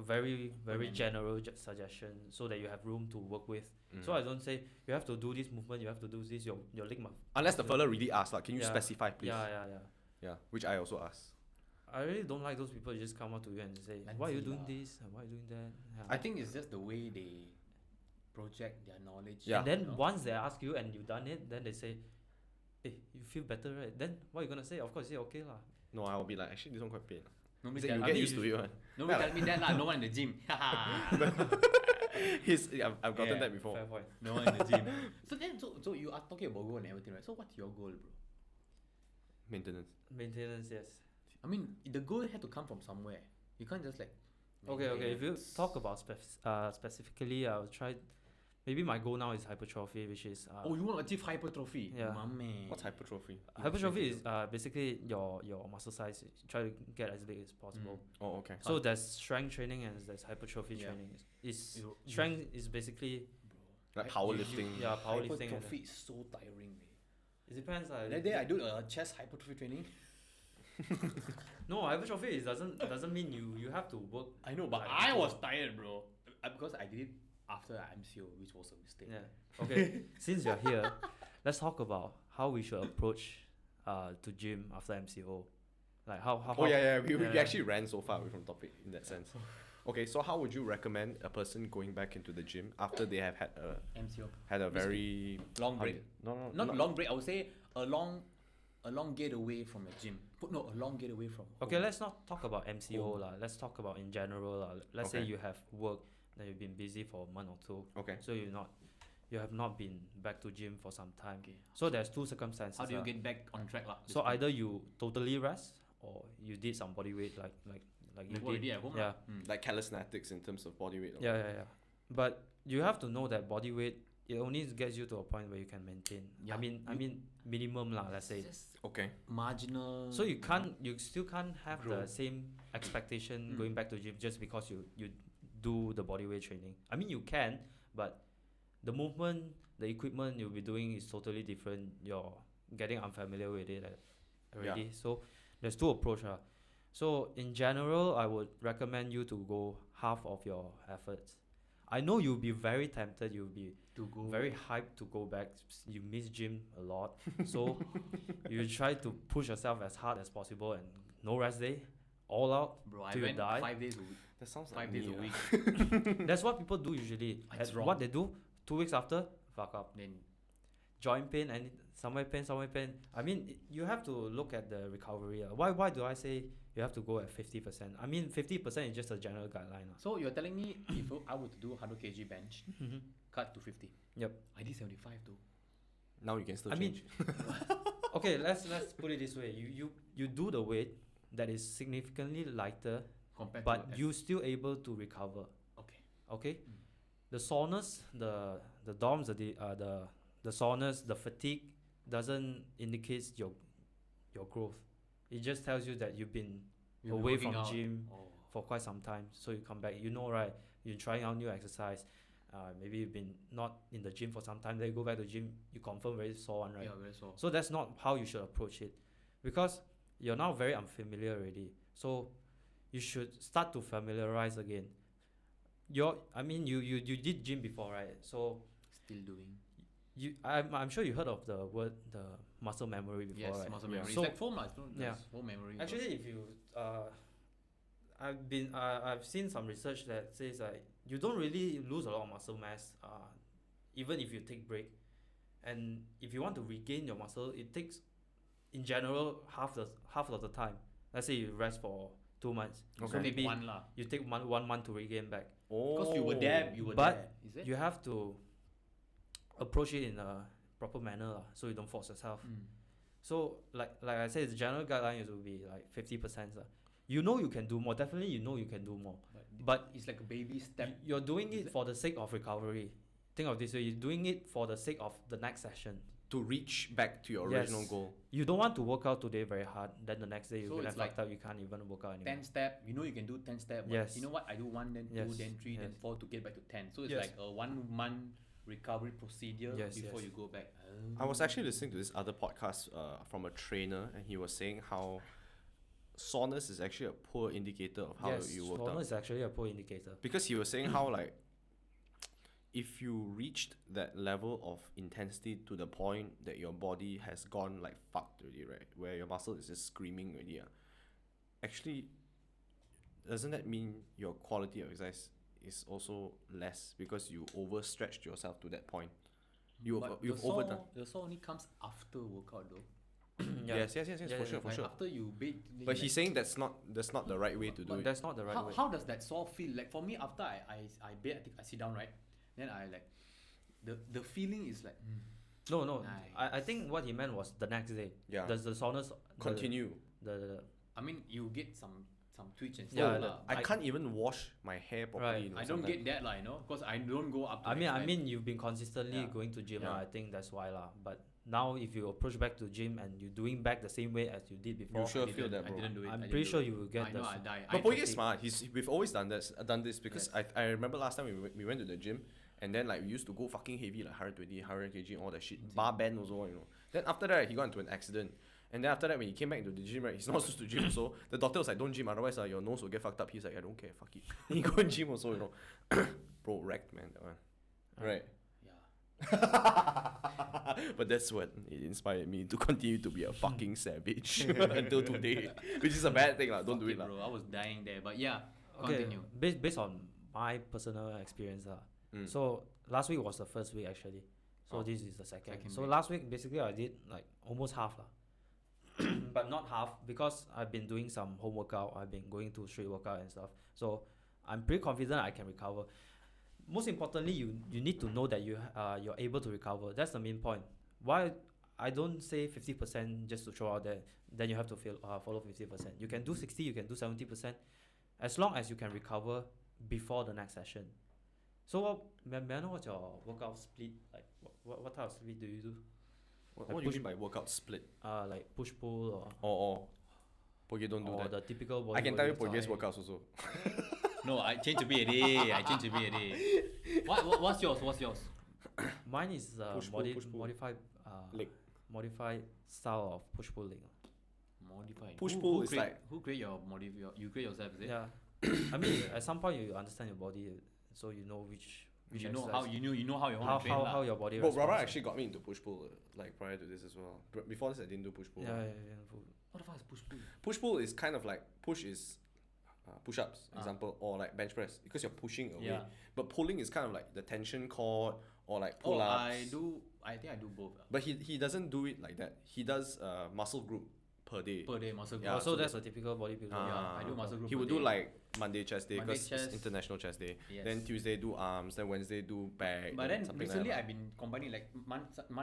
very Open-ended. general suggestion so that you have room to work with. So I don't say you have to do this movement, you have to do this. Your leg must. Unless the fella really asks, like, can you Yeah. specify please? Yeah. Yeah, which I also ask. I really don't like those people who just come up to you and say, why are you Nanti doing lah. this and why are you doing that? Yeah. I think it's just the way they project their knowledge. Yeah. And then you know? once they ask you and you done it, then they say, hey, you feel better, right? Then what you gonna say? Of course, you say okay lah. No, I'll be like, actually this one quite pain. Nobody Say, tell you me. get mean, used to it one. Nobody tell me that lah. No one in the gym. I've gotten Yeah, that before. Fair point. No one in the gym. So you are talking about goal and everything, right? So what's your goal, bro? Maintenance. Maintenance, yes. I mean, the goal had to come from somewhere. You can't just like. Okay. If you talk about specifically, I'll try. Maybe my goal now is hypertrophy, which is Oh, you want to achieve hypertrophy? Yeah. My man. What's hypertrophy? hypertrophy is basically your muscle size. Try to get as big as possible. Oh, okay. So there's strength training and there's hypertrophy Yeah. training. Is You- strength is basically Like Bro, powerlifting. yeah powerlifting. And, Hypertrophy is so tiring, man. it depends. That day I do chest hypertrophy training. No, hypertrophy doesn't mean you have to work. I know, but Like, I was tired, bro. Because I did it after MCO, which was a mistake. Yeah. Okay. Since you're here, let's talk about how we should approach to gym after MCO. Like how. Oh yeah. We yeah. actually ran so far away from topic in that sense. Okay, so how would you recommend a person going back into the gym after they have had MCO. a very Long how break. do- No, Not long break. I would say a long getaway from the gym. No, a long getaway from. Okay, home. let's not talk about MCO Home. lah. Let's talk about in general lah. Let's say Okay. you have work that you've been busy for a month or two, Okay. so you have not been back to gym for some time. Okay. So there's two circumstances. How do you lah. get back on track, lah? So either you totally rest or you did some body weight like you Like what you did. did at home, Yeah. lah. Like calisthenics in terms of body weight. Yeah. But you have to know that body weight, it only gets you to a point where you can maintain. Yeah. I mean minimum lah, let's say. Just Okay. marginal. So you still can't have the Grow. same expectation Mm. going back to gym just because you do the body weight training. I mean you can, but the movement, the equipment you'll be doing is totally different. You're getting unfamiliar with it already. So there's two approaches. So in general, I would recommend you to go half of your efforts. I know you'll be very tempted. You'll be to go very hyped to go back. You miss gym a lot, so you try to push yourself as hard as possible and no rest day, all out. Bro, I till you went die. 5 days a week. That sounds 5 like days me, a lah. week. That's what people do usually. It's And wrong. what they do, 2 weeks after, fuck up. Then Joint pain and somewhere pain. I mean, you have to look at the recovery. Why do I say you have to go at 50%? I mean, 50% is just a general guideline. so you're telling me if I were to do 100 kg bench, cut to 50. Yep. I did 75 though. Now you can still I mean, change. Okay, let's put it this way. You do the weight that is significantly lighter, Compared but to you still able to recover. Okay. Okay, the soreness, the DOMS, the soreness, the fatigue doesn't indicate your growth. It just tells you that you've been You'll be away working from out. gym Oh. for quite some time. So you come back, right? You're trying out new exercise. Maybe you've been not in the gym for some time. Then you go back to gym, you confirm very sore one, right? Yeah, very so. So that's not how you should approach it, because you're now very unfamiliar already. So you should start to familiarize again. You did gym before, right? So Still doing. I'm sure you heard of the word the muscle memory before, Yes, right? muscle Yeah. memory. So- It's like foam, lah. It's not Yeah. foam memory. Actually, if you I've seen some research that says like you don't really lose a lot of muscle mass, even if you take break, and if you want to regain your muscle, it takes, in general, half of the time. Let's say you rest for 2 months, So Okay. take maybe one lah. you take 1 month to regain back. Because you were there, you were But there. Is it? You have to approach it in a proper manner lah, so you don't force yourself. So like I said, the general guideline is will be like 50%. You know you can do more. Definitely you know you can do more. But it's like a baby step. you're doing Is it it? for the sake of recovery. Think of this way, you're doing it for the sake of the next session. To reach back to your Yes. original goal. You don't want to work out today very hard, then the next day you So get it's fucked like up, you can't even work out anymore. 10 step. You know you can do 10 step. But Yes. You know what? I do 1, then 2, Yes, then 3, then yes. 4 to get back to 10. So it's Yes. like a 1 month recovery procedure Yes, before yes. you go back. I was actually listening to this other podcast from a trainer, and he was saying how soreness is actually a poor indicator of how Yes, you worked soreness out. is actually a poor indicator. Because he was saying how like if you reached that level of intensity to the point that your body has gone like fucked already, right? Where your muscle is just screaming already, actually, doesn't that mean your quality of exercise is also less because you overstretched yourself to that point? You've overdone. The sore only comes after workout though. Yeah. Yes, Yeah, for yeah, sure, for Like sure. after you bathe. then But you he's saying that's not the right way to do But it. that's not the right way. how does that sore feel? Like for me, after I bathe, I think I sit down, right? Then I like the feeling is like No. Nice. I think what he meant was the next day. Yeah. Does the soreness Continue. the I mean you get some twitch and Yeah, stuff lah. I I- can't even wash my hair properly. Right. you know, I don't sometimes. get that lah, you know, because I don't go up. To I mean, next time. you've been consistently Yeah. going to gym, Yeah. I think that's why lah. But now, if you approach back to gym and you're doing back the same way as you did before, You sure I feel didn't- that, bro. I didn't do it. I'm I didn't pretty do sure it. you will get I know the I die. But I Poy is fatigue. smart. We've always done this because Yes. I remember last time we went to the gym, and then like we used to go fucking heavy, like 120, 100 kg and all that shit. Bar band also, you know. Then after that he got into an accident, And then after that, when he came back into the gym, right, he's not supposed to gym also. The doctor was like, don't gym, otherwise your nose will get fucked up. He's like, I don't care, fuck it. Then he go and gym also, you know. Bro, wrecked, man, that one. Right. Yeah. But that's what it inspired me to continue to be a fucking savage until today. Which is a bad thing, lah. Don't Fuck do it, it, lah. bro. I was dying there, but yeah, Okay, continue. based on my personal experience, Mm. so last week was the first week actually. So Oh. this is the second. Second So week. last week basically I did like almost half lah. But not half because I've been doing some home workout. I've been going to street workout and stuff. So I'm pretty confident I can recover. Most importantly, you need to know that you're able to recover. That's the main point. Why I don't say 50% just to throw out there. Then you have to follow 50%. You can do 60. You can do 70%, as long as you can recover before the next session. So may I know what's your workout split like? What type of split do you do? What Like do you push- mean by workout split? Like push pull Or Poge don't do or that. the typical body. I can tell you weight Poge's exercise. workouts also. No, I changed a bit a day. I changed a bit a day. What's yours? What's yours? Mine is Push pull, push pull. modified Leg. modified style of push pull leg. Modified. Push Who- pull who is create- like- who create your you create yourself, is it? Yeah. I mean, at some point you understand your body, so you know which You know exercise- how you know how you want to train how lah. your body Bro, responds. Rara actually got me into push pull like prior to this as well. Before this, I didn't do push pull. Yeah. What the fuck is push pull? Push pull is kind of like push is push ups, Ah. example, or like bench press because you're pushing away. Yeah. But pulling is kind of like the tension cord or like Oh, pull ups. I think I do both. But he doesn't do it like that. He does muscle group per day. Per day muscle Yeah, group. So so that's a typical bodybuilder. Yeah, I do muscle group He per would do day. like Monday chest day Monday because chest. it's International Chest Day. Yes. Then Tuesday do arms. Then Wednesday do back. But then something recently like that. I've been combining like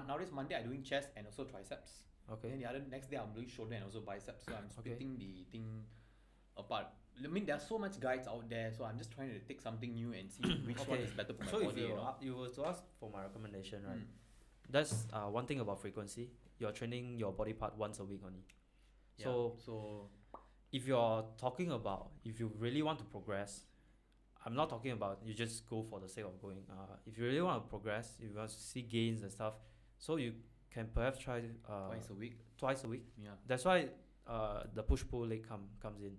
nowadays Monday I'm doing chest and also triceps. Okay. Then the other next day I'm doing shoulder and also biceps. So I'm Okay. splitting the thing apart. I mean there are so much guides out there, so I'm just trying to take something new and see which one Okay. is better for my So if body. you You know? you were to ask for my recommendation, right? Mm. That's one thing about frequency. You're training your body part once a week only. Yeah, So if you're talking about if you really want to progress, I'm not talking about you just go for the sake of going. If you really want to progress, if you want to see gains and stuff, so you can perhaps try twice a week. twice a week. Yeah. That's why the push pull leg comes in.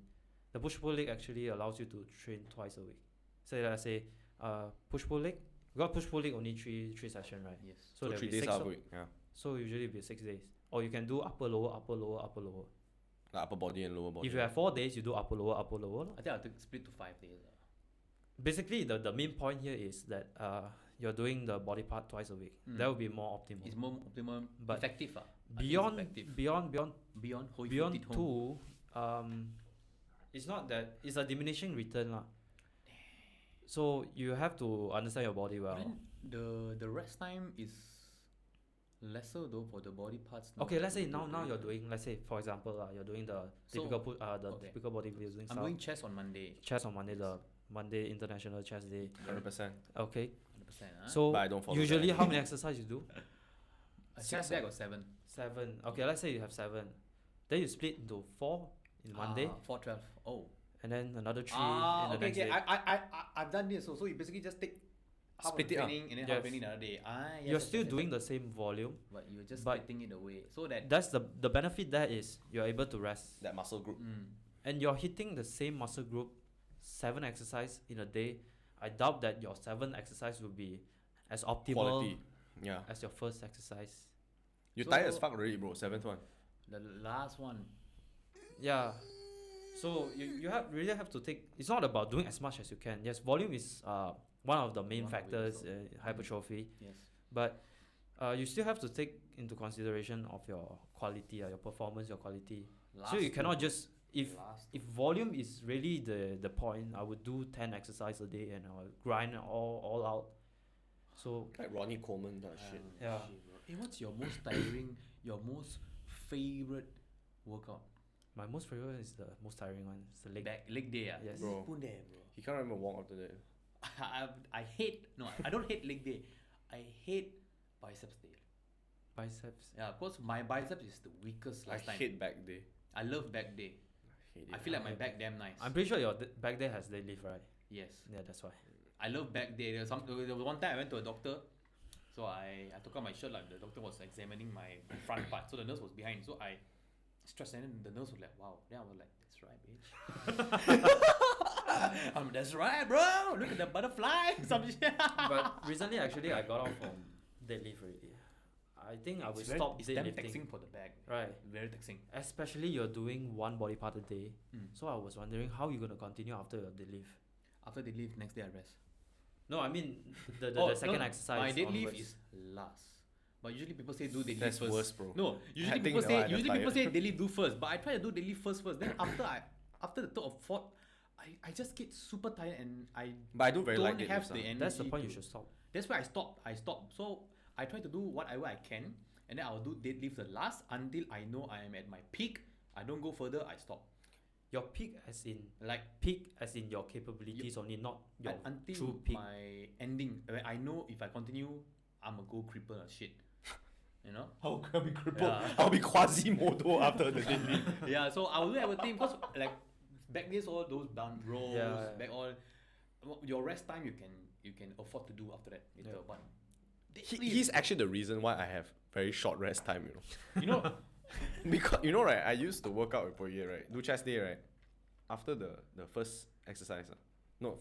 The push pull leg actually allows you to train twice a week. So let's say push pull leg. You got push pull leg only three session, right? Yes. So there'll 3 be days six out of of- a week. Yeah. So usually it'll be 6 days. Or you can do upper lower upper lower upper lower. Like upper body and lower body. If you have 4 days, you do upper lower upper lower. I think I'll split to 5 days. Basically, the main point here is that you're doing the body part twice a week. Mm. That would be more optimal. It's more optimum, But effective. I think it's beyond effective. beyond beyond how you beyond fit it home. 2, it's not that it's a diminishing return lah. So you have to understand your body well. Then the rest time is lesser though for the body parts. not Okay, let's say to now do you're the- doing, let's say for example you're doing the So, typical okay. typical bodybuilding I'm style. doing chest on Monday. Chest on Monday, the Monday International Chest Day. 100%. Okay, 100%. so But I don't follow usually that. how many exercises you do? A chest day I got 7. 7. Okay, let's say you have 7. Then you split into 4 in Monday, 4, 12. Oh. and then another 3 in the Okay, next okay. day. I've done this. So you basically just take half Split of it the up. training and then half Yes. of training another day. Yes, You're yes, still yes, doing yes. the same volume. But you're just but- splitting it away so that. That's the benefit there is you're able to rest. That muscle group. And you're hitting the same muscle group 7 exercise in a day. I doubt that your 7 exercise will be as optimal Quality. Yeah. as your first exercise. You So- tired as fuck already, bro. 7th one. The last one. Yeah. So you really have to take. It's not about doing as much as you can. Yes, volume is one of the main One of it factors also. in hypertrophy, Yes. but you still have to take into consideration of your quality, your performance, your quality. Last So you two. cannot just Last if volume is really the point, I would do 10 exercise a day and I will grind all out. So Like Ronnie Coleman, that shit. Yeah. Shit, bro. Hey, what's your most tiring, your most favorite workout? my most favorite is the most tiring one. It's the leg. Leg day. Yes. Bro. Pun there, bro. He can't remember walk after that. I hate I don't hate leg day. I hate biceps day. Biceps. Yeah, of course my biceps is the weakest I last time. hate back day. I love back day. I hate I it. feel like my hate back damn nice. I'm pretty sure your back there has deadlift, right? Yes. Yeah, that's why. I love back day. There was one time I went to a doctor, so I took out my shirt, like the doctor was examining my front part, so the nurse was behind, so I stressed, and then the nurse was like, wow. Then I was like, that's right, bitch. That's right, bro. Look at the butterfly. Some shit. But recently, actually, I got off from deadlift already. I think I will stop It's damn deadlifting. taxing for the back. Right. Very taxing. Especially you're doing one body part a day. Mm. So I was wondering how you're gonna continue after your deadlift. After they leave, next day I rest. No, I mean the Oh, second no, exercise. my deadlift onwards. is last. But usually people say do deadlift That's first. worse, bro. No, usually I think people that say one I'm people say tired. deadlift do first. But I try to do deadlift first. Then after the third or fourth, I just get super tired and I But I do very don't like have deadlifts. the energy. That's the point. to- You should stop. That's why I stop. So I try to do whatever I can, and then I'll do deadlift the last until I know I am at my peak. I don't go further. I stop. Your peak as in Like your capabilities only, not your until true peak. my ending. When I know if I continue, I'm a go cripple or shit. You know? How can I be crippled? Yeah. I'll be Quasimodo after the deadlift. Yeah, so I will do everything because like back days all those done rows, Yeah. back all your rest time you can afford to do after that later. Yeah. But He's actually the reason why I have very short rest time, you know. you know Because you know, right, I used to work out with Poye, right? Do chest day, right? After the first exercise,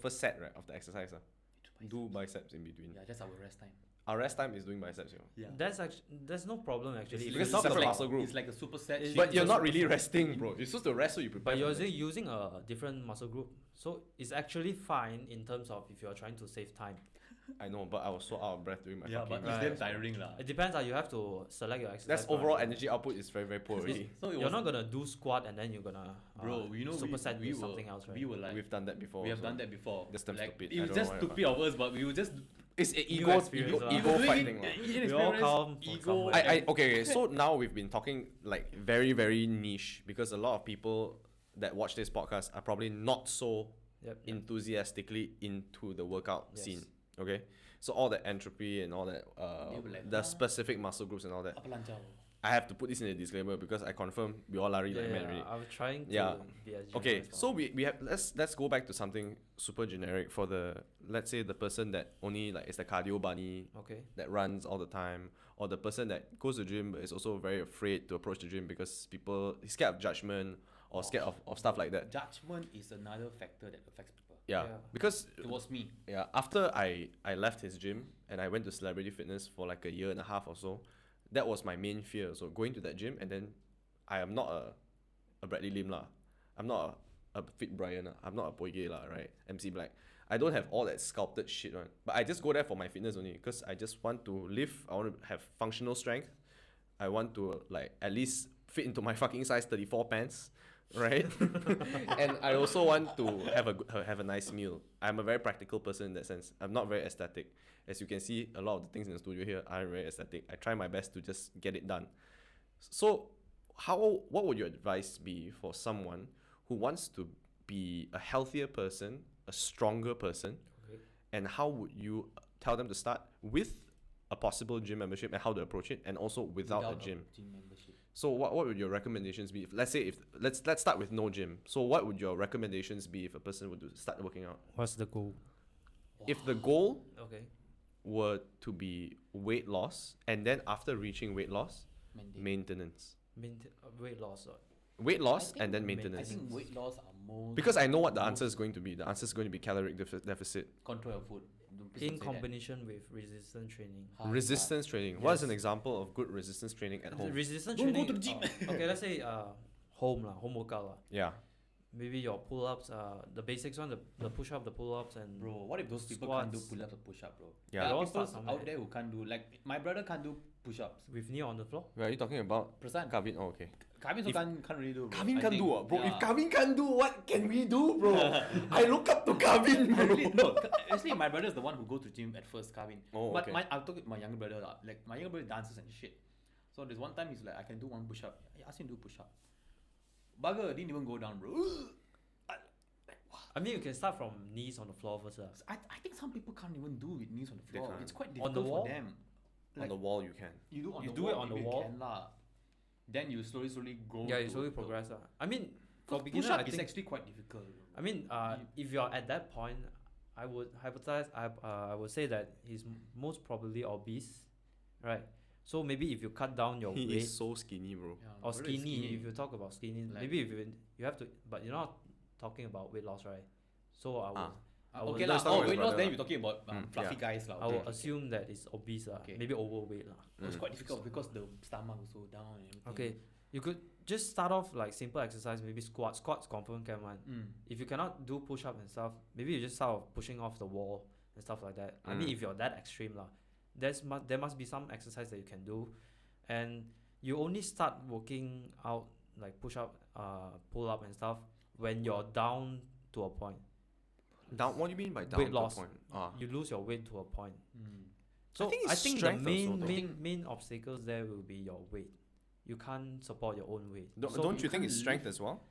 first set, right, of the exercise, do biceps in between. yeah, just our rest time. Our rest time is doing biceps, you know. Yeah. There's no problem actually. Because If it's you separate stop- muscle group. It's like a superset. It's shit. But you're just not a really muscle- resting, bro. You're supposed to rest so you prepare. But you're for the using a different muscle group, so it's actually fine in terms of if you're trying to save time. I know, but I was so out of breath doing my yeah, fucking but it's Right. damn tiring lah. It depends. You have to select your exercise. That's plan. overall energy output is very, very poor already. So it You're was, not gonna do squat and then you're gonna bro. You know, superset we with were, something else, right? We were like, We've done that before. we have so done that before. That's damn like, stupid. It I was don't just know why- stupid of us, but we were just It's an New ego, experience lah. ego fighting. lah. We all come from somewhere. Okay, so now we've been talking like very, very niche because a lot of people that watch this podcast are probably not so Yep. enthusiastically into the workout Yes. scene. Okay, so all the entropy and all that, They were like, the "Huh?" specific muscle groups and all that. apa lancar. I have to put this in a disclaimer because I confirm we all lari like mad already. I was trying to Yeah. be as Okay, general as so we have let's go back to something super generic for the, let's say, the person that only like is the cardio bunny possible. Okay. that runs all the time, or the person that goes to the gym but is also very afraid to approach the gym because people he's scared of judgment or scared of stuff like that. Judgment is another factor that affects people. Yeah, Yeah. because It was me. yeah, after I left his gym and I went to Celebrity Fitness for like a year and a half or so, that was my main fear. So going to that gym and then I am not a Bradley Lim lah. I'm not a fit Brian lah. I'm not a Poige lah, right? MC Black. I don't have all that sculpted shit one. But I just go there for my fitness only because I just want to live. I want to have functional strength. I want to like at least fit into my fucking size 34 pants, right? And I also want to have a nice meal. I'm a very practical person in that sense. I'm not very aesthetic. As you can see, a lot of the things in the studio here aren't very aesthetic. I try my best to just get it done. So, what would your advice be for someone who wants to be a healthier person, a stronger person, Okay. and how would you tell them to start with a possible gym membership and how to approach it, and also without a gym? Gym membership. So what would your recommendations be? Let's start with no gym. So what would your recommendations be if a person would start working out? What's the goal? If the goal Okay. were to be weight loss, and then after reaching weight loss, maintenance. Weight loss. Weight loss think and then I maintenance. think weight loss are most Because I know what the answer is going to be. The answer is going to be caloric deficit. control your food. Please In don't say that. combination with resistance training. Hard, Resistance training. What is an Yes. example of good resistance training at The home? resistance Don't go training. to the gym. Okay, let's say home workout lah. Yeah. Maybe your pull-ups, the basics one, the push-up, the pull-ups, and Bro, what if those people can't do Squats. pull-ups or push-up, bro? Yeah. There They all are people start somewhere. out there who can't do, like my brother can't do push-ups. with knee on the floor. Wait, are you talking about Prasan, Kavin? Oh, okay. Kavin also If- can't really do. Bro. Kavin I can't think. do bro. If Yeah. Kavin can't do, what can we do, bro? I look up to Kavin, I bro. really, no, actually, my brother is the one who go to gym at first, Kavin. Oh, but okay. I'll talk with my younger brother. Like my younger brother dances and shit. So there's one time he's like, I can do one push-up. I asked him to do push-up. Bugger didn't even go down, bro. I mean, you can start from knees on the floor first. I think some people can't even do with knees on the They floor. can't. It's quite On difficult the wall? for them. On Like, the wall you can. you do on You the do wall, it on the maybe you wall. can lah. Then you slowly go. Yeah, you to- slowly to- progress. I mean, for Because beginner, push-up I is think. actually quite difficult. I mean, if you're at that point, I would hypothesize. I would say that he's most probably obese, right? So maybe if you cut down your He weight is so skinny, bro. Yeah, or very skinny, if you talk about skinny, Like- maybe if you have to, but you're not talking about weight loss, right? So I would Ah. I would, Okay No, lah. it's not Oh, with weight loss. brother Then lah. you're talking about fluffy yeah. guys lah. I would assume that it's obese lah, Okay. maybe overweight lah. It's Mm. quite difficult because the stomach also down and everything. Okay, you could just start off like simple exercise, maybe squats. Squats confirm can one. Mm. If you cannot do push up and stuff, maybe you just start off pushing off the wall and stuff like that. I mean, Mm. if you're that extreme lah, there must be some exercise that you can do, and you only start working out like push up, pull up and stuff when you're down to a point. Down. What do you mean by down? Weight to a loss. point? Ah. You lose your weight to a point. Mm. So think I it's think the strength also, though. main obstacles there will be your weight. You can't support your own weight. Don't, So don't you think can't it's strength lift- as well?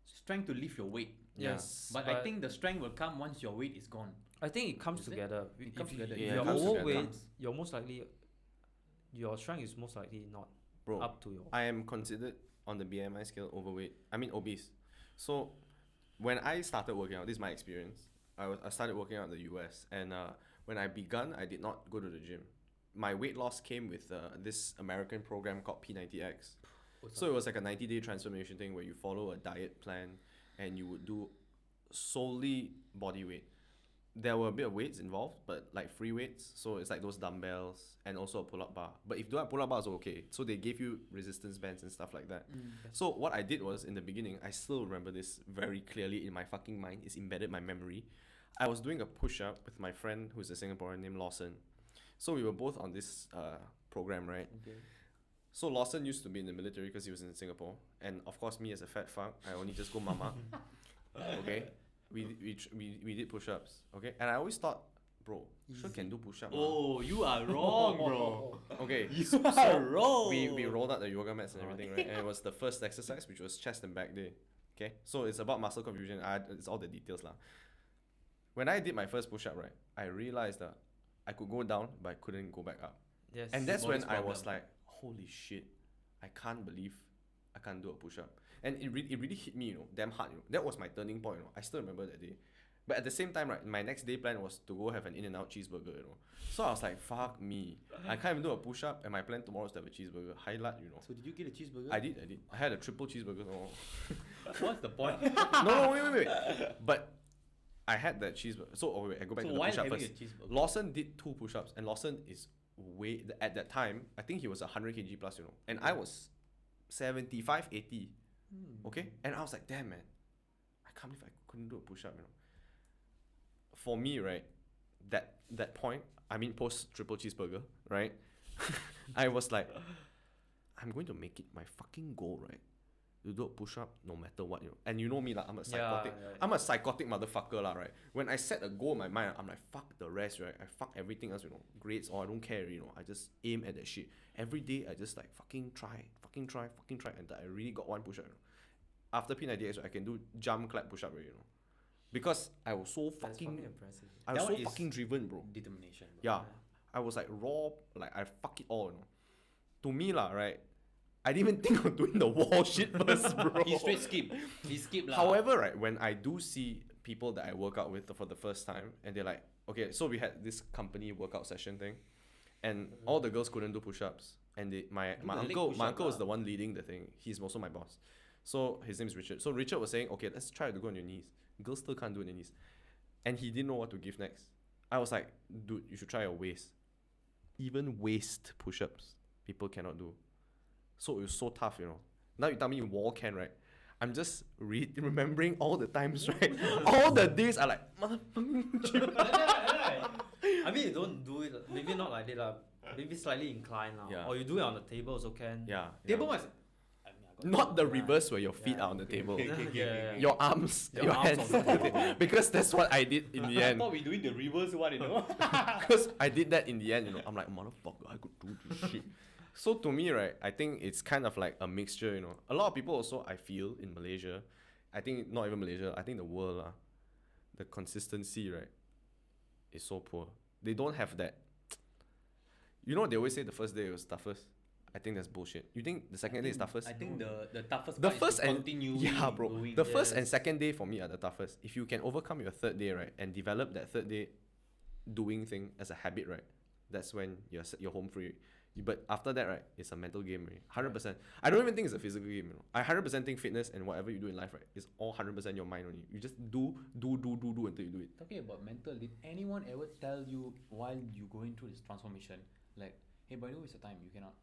Strength to lift your weight. Yeah. yes, But I think the strength will come once your weight is gone. I think it comes Is it? together. It If comes you- together. If Yeah, it you're comes together. overweight, Comes. you're most likely your strength is most likely not Bro, up to your. I am considered on the BMI scale overweight. I mean obese. So when I started working out, this is my experience. I started working out in the US, and when I begun, I did not go to the gym. My weight loss came with this American program called P90X. So it was like a 90-day transformation thing where you follow a diet plan and you would do solely body weight. There were a bit of weights involved, but like free weights. So it's like those dumbbells and also a pull-up bar. But if you don't have pull-up bars, okay. So they gave you resistance bands and stuff like that. So what I did was in the beginning, I still remember this very clearly in my fucking mind. It's embedded in my memory. I was doing a push-up with my friend who's a Singaporean named Lawson. So we were both on this program, right? Okay. So Lawson used to be in the military because he was in Singapore, and of course me as a fat fuck, I only just go mama. Okay, we did push-ups. Okay, and I always thought, bro, sure can do push-up. Oh, you are wrong, bro. Okay, You so are wrong. we rolled out the yoga mats and everything, right? And it was the first exercise, which was chest and back day. Okay, so it's about muscle confusion. It's all the details lah. When I did my first push-up, right, I realized that I could go down, but I couldn't go back up. Yes. And that's when Body's I was problem. like, holy shit, I can't believe I can't do a push-up. And it really hit me, damn hard, That was my turning point, I still remember that day. But at the same time, right, my next day plan was to go have an In-N-Out cheeseburger, So I was like, fuck me. I can't even do a push-up, and my plan tomorrow is to have a cheeseburger. Highlight, So did you get a cheeseburger? I did. I had a triple cheeseburger. What's the point? No, wait. But I had that cheeseburger. So, wait, I go back So to the while push-up having first. a cheeseburger. Lawson did 2 push-ups, and Lawson is at that time, I think he was 100 kg plus, and I was 75, 80. Okay, and I was like, damn, man, I can't believe I couldn't do a push-up. For me, right, that point, I mean, post triple cheeseburger, right, I was like, I'm going to make it my fucking goal, right, to do a push-up no matter what, And you know me, like, I'm a psychotic. yeah. I'm a psychotic motherfucker, lah, right. When I set a goal in my mind, I'm like, fuck the rest, right. I fuck everything else, grades, or I don't care, I just aim at that shit. Every day, I just like fucking try, and I really got one push-up. After P90X, I can do jump, clap, push-up, already, Because I was so That's fucking, impressive. I was That so one is fucking driven, bro. Determination. Bro. Yeah, I was like raw, like I fuck it all, To me, lah, right. I didn't even think of doing the wall shit first, bro. He straight skip. He skip lah. However, right, when I do see people that I work out with for the first time, and they're like, okay, so we had this company workout session thing, and all the girls couldn't do push-ups, and my the leg uncle push-up is lah. the one leading the thing. He's also my boss, so his name is Richard. So Richard was saying, okay, let's try to go on your knees. Girls still can't do it on their knees, and he didn't know what to give next. I was like, dude, you should try your waist. Even waist push-ups, people cannot do. So it was so tough, Now you tell me wall can, right? I'm just remembering all the times, right? All the days are like, motherfucking gym. I mean, you don't do it. Maybe not like that, lah. Maybe slightly inclined, lah. Yeah. Or you do it on the table also can. Yeah. Table was. I mean, I got Not the Yeah. reverse where your feet Yeah. are on the table. Yeah. Your arms, Your your arms hands on on the the table. Because that's what I did in the I end. thought we doing the reverse one, Because I did that in the end, I'm like, motherfucker, I could do this shit. So to me, right, I think it's kind of like a mixture, A lot of people also, I feel, in Malaysia, I think not even Malaysia, I think the world, the consistency, right, is so poor. They don't have that. They always say the first day was toughest. I think that's bullshit. You think the second day is toughest? I think the toughest The part first is to and continue yeah, bro. going. The first and Yes. second day for me are the toughest. If you can overcome your third day, right, and develop that third day doing thing as a habit, right, that's when you're home free. But after that, right, it's a mental game, right? 100%. I don't even think it's a physical game, you know. I 100% think fitness and whatever you do in life, right, is all 100% your mind only. You just do until you do it. Talking about mental, did anyone ever tell you while you going through this transformation, like, hey, by the way, it's the time you cannot?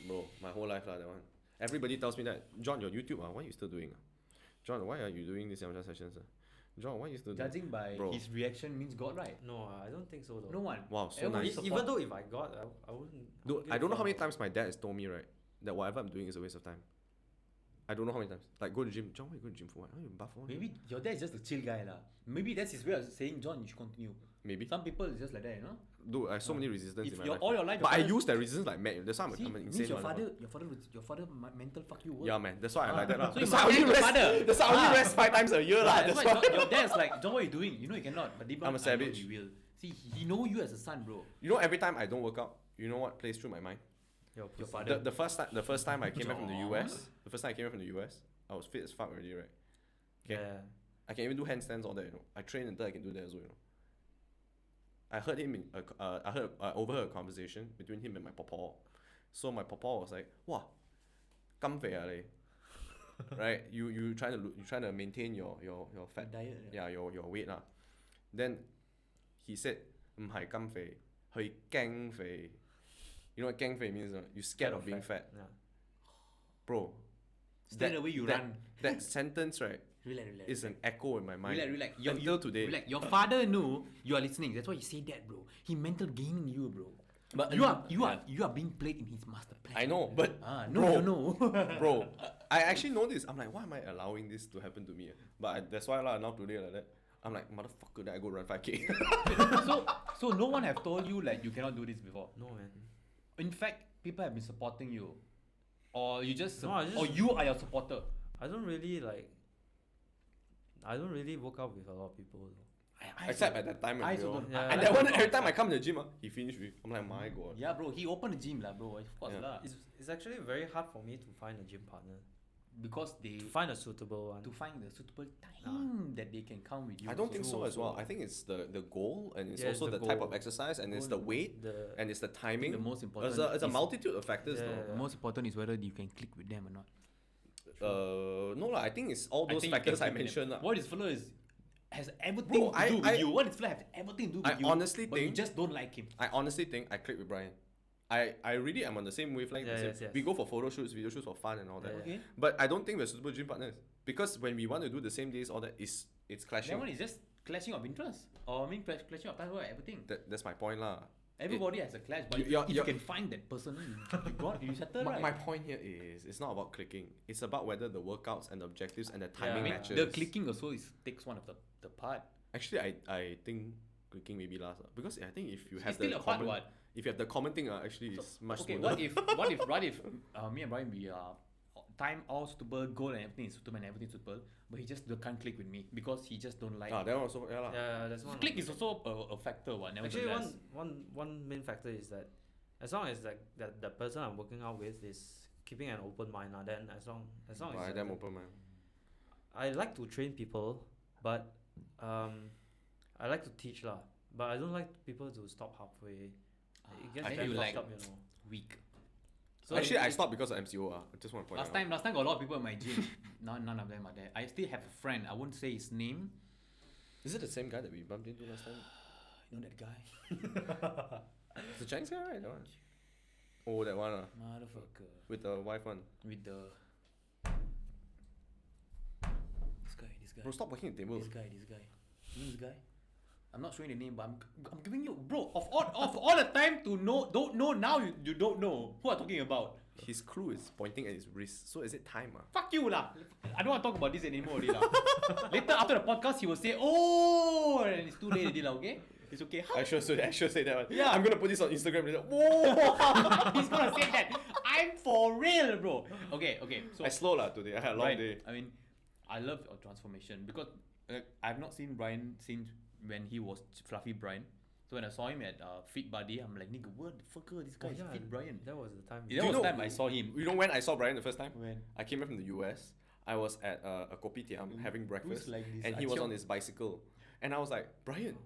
Bro, my whole life, that one. Everybody tells me that, John, your YouTube, why are you still doing? John, why are you doing these Yamcha sessions? John, why are you still doing? Judging by Bro. his reaction means God, right? No, I don't think so though. No one. Wow, so Everybody nice. support- Even though if I got, I wouldn't. Dude, give I a don't know how fuck many about times my dad has told me, right, that whatever I'm doing is a waste of time. I don't know how many times. Like, go to the gym. John, why you go to the gym for what? Are you buff for what? Maybe your dad is just a chill guy, lah. Maybe that's his way of saying, John, you should continue. Maybe. Some people is just like that, you know. Dude, I have so many resistance If in my your life. all your life, But I your father- use that resistance like mad. That's why I'm See, an means insane your motherfucker. father mental fuck you. Yeah, man. That's why I like that. lah. So you That's why I must only thank your rest. father. That's why I only rest 5 times a year, lah. That's That's why why. your dad's like, John, what are you doing? You know you cannot. But deep down, I'm a I know savage. he will. See, he know you as a son, bro. You know, every time I don't work out, you know what plays through my mind? your pussy. father. The first time I came back from the John. US, I was fit as fuck already, right? Okay. Yeah. I can even do handstands all that, you know. I train until I can do that as well, you know. I heard him in I overheard a conversation between him and my papa. So my papa was like, "Wow, come fair, right? You trying to maintain your fat Diet. yeah your weight lah." Then he said, "唔係減肥，係驚肥." You know what 驚肥 means? You scared of being fat, Yeah. bro. Straight away you run. That sentence, right, Relax. is an echo in my mind. Relax. Until today. Relax. Your father knew you are listening. That's why he said that, bro. He mental gaming you, bro. But you are being played in his master plan. I know, but No. bro, I actually know this. I'm like, why am I allowing this to happen to me? But that's why now today like that. I'm like, motherfucker, that I go run 5K. so no one have told you like you cannot do this before. No, man. In fact, people have been supporting you, or you just, No, I just- or you are your supporter. I don't really work out with a lot of people though. Except at that time. I when also we all- don't- Yeah. And that one, every time I come to the gym, he finished with. I'm like, my god. Yeah, bro. He opened a gym, lah, bro. Of course, Yeah. lah. It's actually very hard for me to find a gym partner. Because they To find a suitable one. to find the suitable time that they can come with you. I don't think so also. as well. I think it's the goal, and it's Yeah, it's also the the type goal. of exercise, and it's Goal the weight, The and it's the I think timing. the most important. It's a is- multitude of factors, Yeah. though. The most important is whether you can click with them or not. No lah. I think it's all I those think you can factors I click with them. mentioned lah. What this fella has everything Bro, to do with I- you. What this fella has everything to do with I you. honestly but you think- just don't like him. I honestly think I click with Brian. I really am on the same wavelength. Yeah, as him. yes. We go for photo shoots, video shoots for fun and all that. Yeah. Okay. But I don't think we're suitable gym partners because when we want to do the same days, all that it's clashing. That one is just clashing of interest, or I mean clashing of passport, everything. That's my point lah. Everybody has a clash, but You- if you're- you can find that person, you settle, right? My point here is it's not about clicking. It's about whether the workouts and the objectives and the timing Yeah. matches. The clicking also takes one of the part. Actually, I think clicking maybe last because I think if you have It's still the a part, common, what? if you have the common thing, actually it's much Okay, smoother. what if me and Brian we are time all suitable, goal and everything is suitable and everything is suitable, but he just can't click with me because he just don't like. That one also yeah lah. Yeah, that's one. Click is also a factor, what? Actually, Nevertheless. one main factor is that as long as that the person I'm working out with is keeping an open mind, then as long as I damn open man. I like to train people, but I like to teach lah. But I don't like people to stop halfway. It gets I very feel fucked like up, weak. So Actually, I stopped because of MCO. I just want to point Last that out. time got a lot of people in my gym. None of them are there. I still have a friend. I won't say his name. Is it the same guy that we bumped into last time? You know that guy? It's the Chinese guy, right? That one. Oh, that one Motherfucker. with the wife one. With the this guy. Bro, stop working the table. This guy. You know this guy? I'm not showing the name, but I'm giving you, bro. Of all the time to know, don't know now. You don't know who I'm talking about. His crew is pointing at his wrist. So is it time? Fuck you lah. I don't want to talk about this anymore already lah. Later after the podcast, he will say, oh, and it's too late already lah. Okay, it's okay. I should say that one. Yeah. I'm gonna put this on Instagram later. Whoa! He's gonna say that. I'm for real, bro. Okay. So I slow lah today. I had a long Brian, day. I mean, I love your transformation because I've not seen Brian since when he was Fluffy Brian. So when I saw him at Fit Buddy, I'm like, nigga, what the fuck? This guy is Fit Brian. That was the time. That was the time I saw him. You know when I saw Brian the first time? When? I came back from the US. I was at a kopitiam having breakfast, like this? and he was Achong? on his bicycle. And I was like, Brian,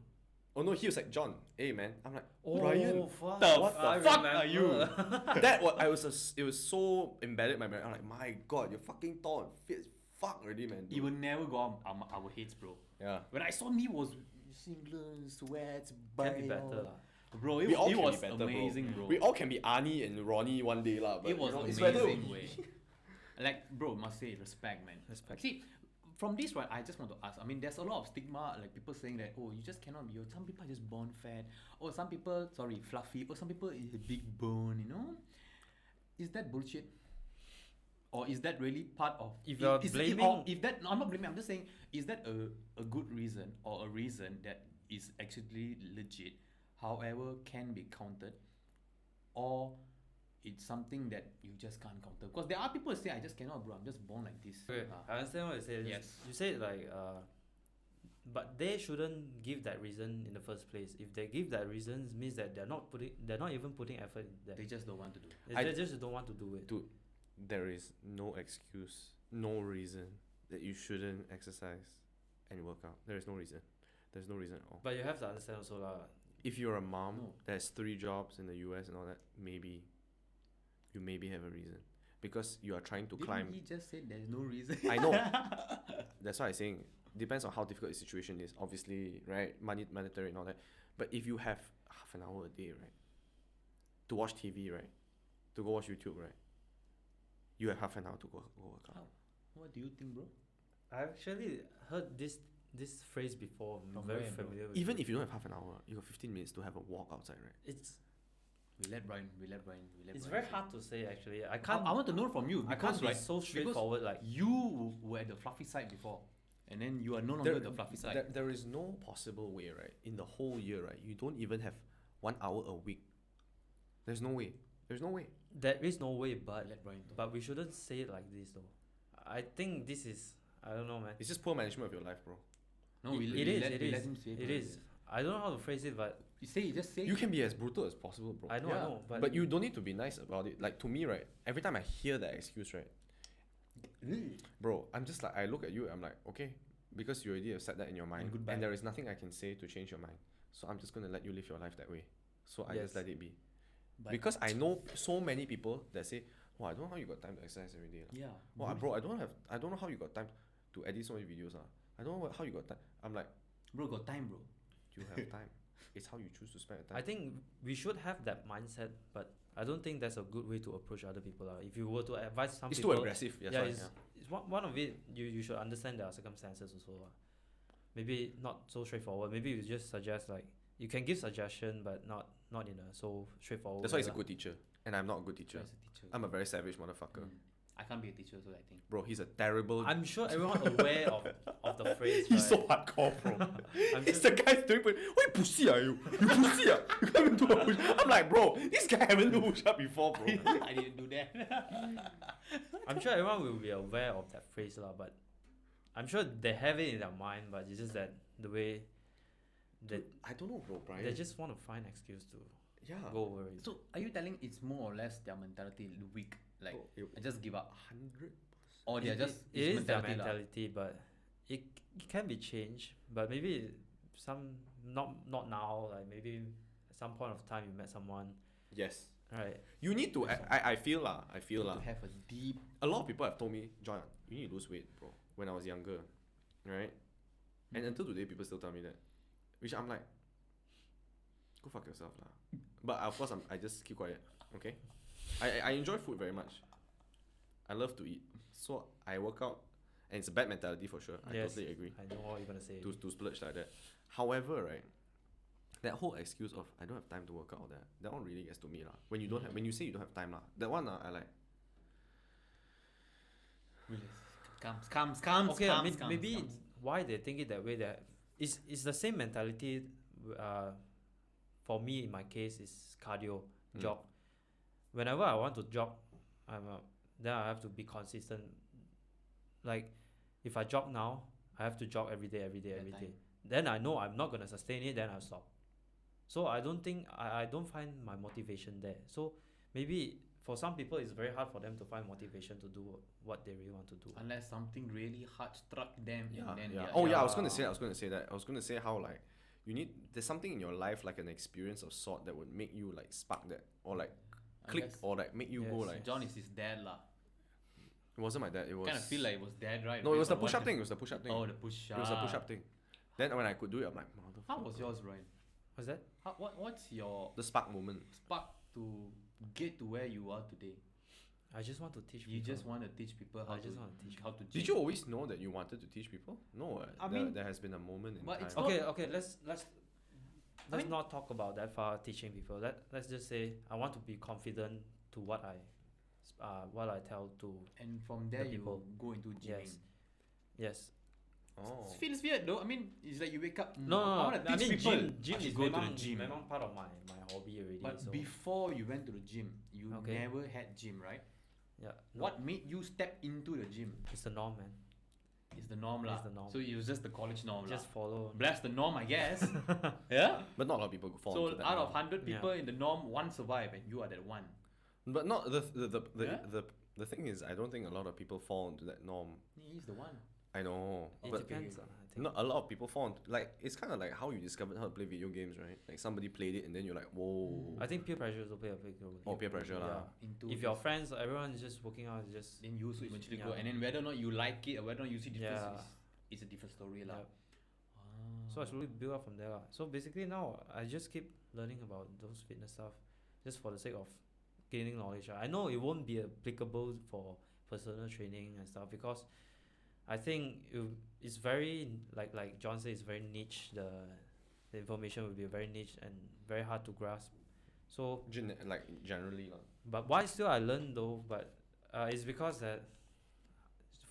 Oh no, he was like, John, hey man. I'm like, Oh, Brian. fuck. What I the fuck remember. are you? That was, it was so embedded in my memory. I'm like, my god, you're fucking tall and fit as fuck already, man. It will never go on our heads, bro. Yeah. When I saw me was singlet, sweats, Can be bio. better lah. Bro, We all it can was be better, amazing, bro. bro. We all can be Arnie and Ronnie one day lah. But It was you know, it's whether amazing, we- way. Like, bro, must say respect, man. Respect. See, from this, right, I just want to ask. I mean, there's a lot of stigma, like people saying that, oh, you just cannot be. Some people are just born fat, or some people, sorry, fluffy, or some people is a big bone. You know, is that bullshit? Or is that really part of? If you're or blaming- if that, no, I'm not blaming. I'm just saying, is that a good reason or a reason that is actually legit, however can be counted, or it's something that you just can't counter? Because there are people who say, I just cannot, bro. I'm just born like this. Okay, I understand what you say. Yes. You said like but they shouldn't give that reason in the first place. If they give that reason, it means that they're not even putting effort in that. They just don't want to do. They just don't want to do it. Dude, there is no excuse, no reason that you shouldn't exercise and work out. There is no reason. There's no reason at all. But you have to understand also lah. If you're a mom No. that has 3 jobs in the US and all that, maybe you maybe have a reason. Because you are trying to Didn't climb. he just said there's no reason? I know. That's why I'm saying depends on how difficult the situation is. Obviously, right? Monetary and all that. But if you have half an hour a day, right? To watch TV, right? To go watch YouTube, right? You have half an hour to go work out. How? What do you think, bro? I actually heard this phrase before. I'm From very where, bro? familiar with Even it. if you don't have half an hour, you got 15 minutes to have a walk outside, right? It's We let Brian. it's Brian very say. hard to say actually. I I, can't. I want to know from you I because can't be right, so because straightforward. Like you were at the fluffy side before, and then you are no longer the fluffy side. There is no possible way, right? In the whole year, right? You don't even have 1 hour a week. There's no way. There's no way. there is no way, but Let Brian talk. but we shouldn't say it like this though. I think this is I don't know, man. It's just poor management of your life, bro. No, we It is. let him say It first. is. I don't know how to phrase it, but You say it, just say You it. can be as brutal as possible, bro. I know, But you don't need to be nice about it. Like to me, right? Every time I hear that excuse, right? Bro, I'm just like I look at you, I'm like, okay, because you already have set that in your mind, goodbye. and there is nothing I can say to change your mind. So I'm just gonna let you live your life that way. So I just Yes. let it be. But Because I know so many people that say, "Oh, I don't know how you got time to exercise every day." Lah. yeah, Well, bro, I don't know how you got time to edit so many videos. I don't know how you got time. I'm like, bro, got time, bro. you have time. It's how you choose to spend your time. I think we should have that mindset, but I don't think that's a good way to approach other people. If you were to advise some it's people, too aggressive. That's yeah, why, it's one of it. You should understand their circumstances also. Maybe not so straightforward. Maybe you just suggest like you can give suggestion, but not in a so straightforward. That's why he's a way good teacher, and I'm not a good teacher. As a teacher. I'm a very savage motherfucker. I can't be a teacher, so I think. Bro, he's a terrible. lah. I'm sure everyone aware of the phrase. He's so right? hardcore, bro. I'm It's just, the guy doing. What you pussy are you? You pussy ah? You can't even do a push. I'm like, bro, this guy haven't do push up before, bro. I didn't do that. I'm sure everyone will be aware of that phrase lah, but I'm sure they have it in their mind, but it's just that the way that I don't know, bro, Brian. they just want to find excuse to yeah. go over it. So, are you telling it's more or less their mentality weak? Like, I just give up. 100. Or they're just. it it's is their mentality lah. mentality, but it can be changed. But maybe some not now. Like maybe at some point of time you met someone, Yes. right? You need to. I feel lah. I feel lah. To have a deep. A lot of people have told me, John, you need to lose weight, bro. When I was younger, right? And until today, people still tell me that, which I'm like, go fuck yourself lah. But of course, I just keep quiet. Okay. I enjoy food very much. I love to eat, so I work out, and it's a bad mentality for sure. I Yes. totally agree. I know what you're gonna say. To splurge like that. However, right, that whole excuse of I don't have time to work out, that one really gets to me lah. When you don't have, when you say you don't have time lah, that one I like. Comes. Okay, maybe why they think it that way. That it's the same mentality. For me, in my case, is cardio jog. Whenever I want to jog, then I have to be consistent. Like, if I jog now, I have to jog every day. Then I know I'm not gonna sustain it. Then I'll stop. So I don't think I don't find my motivation there. So maybe for some people it's very hard for them to find motivation to do what they really want to do. Unless something really hard struck them. Yeah, and then yeah. they're- Oh yeah, I yeah. was gonna say that. I was gonna say how like there's something in your life like an experience of sort that would make you like spark that or like I click guess or like make you go Yes. like. John is his dad lah. It wasn't my dad. It was. Kind of feel like it was dad, right? No, it was the Based on what push-up the- thing. It was the push-up thing. Oh, the push up. It was the push-up thing. Then when I could do it, I'm like, motherfucker. How was yours, Brian? What's that? What's your The spark moment. spark to get to where you are today? I just want to teach You people. just want to teach people how I to just want to teach how to. Did gym. you always know that you wanted to teach people? No, I there, mean- there has been a moment in but time. it's Okay, let's mean- not talk about that far teaching people. Let's just say I want to be confident to what I tell to. And from there you people. go into gymming. Yes. Oh. It feels weird though. I mean, it's like you wake up. No, I no, want no. to I teach mean, people. gym I should is go to the memang, gym. memang part of my hobby already. But so before you went to the gym, you Okay. never had gym, right? yeah, no, What made you step into the gym? it's the norm, man. It's the norm lah. It's the norm. So it was just the college norm lah. Just follow. Bless the norm, I guess. Yeah. But not a lot of people fall So into that. out of norm. 100 Yeah. people in the norm, one survive, and you are that one. But not Yeah? the thing is, I don't think a lot of people fall into that norm. He's the one. I know, It but depends. I think. not a lot of people fall into, like it's kind of like how you discovered how to play video games, right? Like somebody played it and then you're like, whoa. I think peer pressure also play a big role. Oh, peer pressure lah. Into If your friends, everyone is just working out, it's just then you also eventually Yeah. go, and then whether or not you like it or whether or not you see difference Yeah. is a different story lah. yeah. So I slowly build up from there. Lah. So basically now I just keep learning about those fitness stuff, just for the sake of gaining knowledge. I know it won't be applicable for personal training and stuff because I think it's very like John said, it's very niche. The information will be very niche and very hard to grasp. So, Like generally lah. but why still I learn though? But it's because that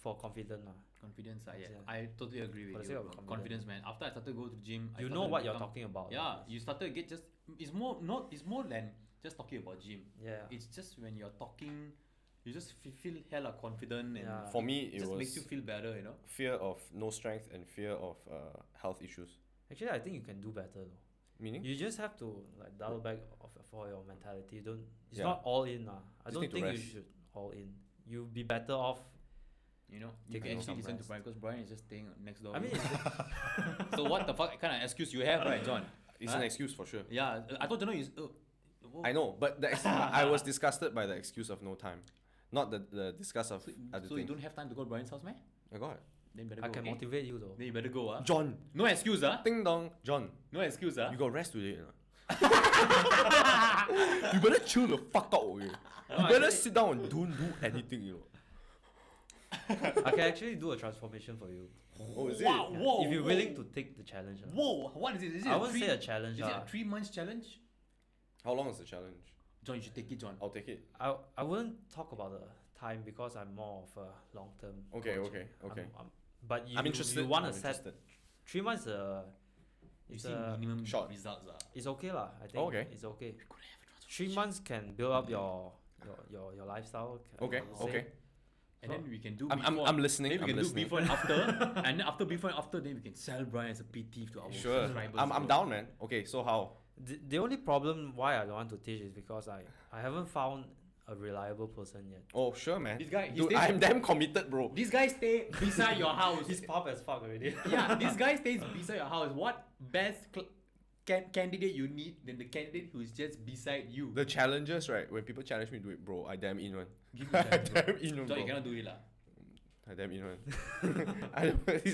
for confidence lah. Confidence, yeah. Yeah. I totally agree For with the you. sake of Bro. confidence. Confidence, man. After I started to go to the gym, I You started know to what you're become- talking about. Yeah, you started to get just. It's more than just talking about gym. Yeah. It's just when you're talking, you just feel hella confident and Yeah. For me, it just was makes you feel better, you know. fear of no strength and fear of health issues. Actually, I think you can do better though. Meaning? You just have to like dial back for your mentality. You don't. It's Yeah. not all in. I Just don't need to think you rest. should all in. You'll be better off. You know, you Taking can actually some listen to rest. Brian because Brian is just staying next door. I mean, so what the fuck kind of excuse you have, right, John? It's Huh? an excuse for sure. Yeah, I thought you know is. I know, but I was disgusted by the excuse of no time, not the disgust of other So you things. don't have time to go to Brian's house, man? I got it. Then better I go. can okay? motivate you though. Then you better go, ah. John, No excuse, ah. ding dong, John, No excuse, ah. you got rest today. Or not? You better chill the fuck out, okay? You better sit down and don't do anything, you know. I can actually do a transformation for you Oh, is Wow, it? whoa. if you're whoa. willing to take the challenge. Whoa, what is it? Is it I a won't say a challenge. Is it a lah. 3 months challenge? How long is the challenge? John, you should take it, John. I'll take it. I wouldn't talk about the time because I'm more of a long term. Okay, okay. But you, I'm interested. You want to I'm set interested. 3 months. You It's see a, minimum short. results, ah. it's okay lah. I think Oh, okay. it's okay. We could have a 3 months can build up your lifestyle. Okay, I would say. okay. And then we can do I'm before. listening. Then we I'm can listening. do before and after. And then after before and after, then we can sell Brian as a PT to our Sure. subscribers. I'm down, man. Okay, so how? The only problem why I don't want to teach is because I haven't found a reliable person yet. Oh, sure, man. This guy, he Dude, stays- I'm damn committed, bro. This guy stay beside your house. He's pop as fuck already. Yeah, this guy stays beside your house. What best candidate you need than the candidate who is just beside you? The challenges, right? When people challenge me to do it, bro, I damn in one. Give me I that, bro. damn in one, So you bro. cannot do it lah. I damn in one.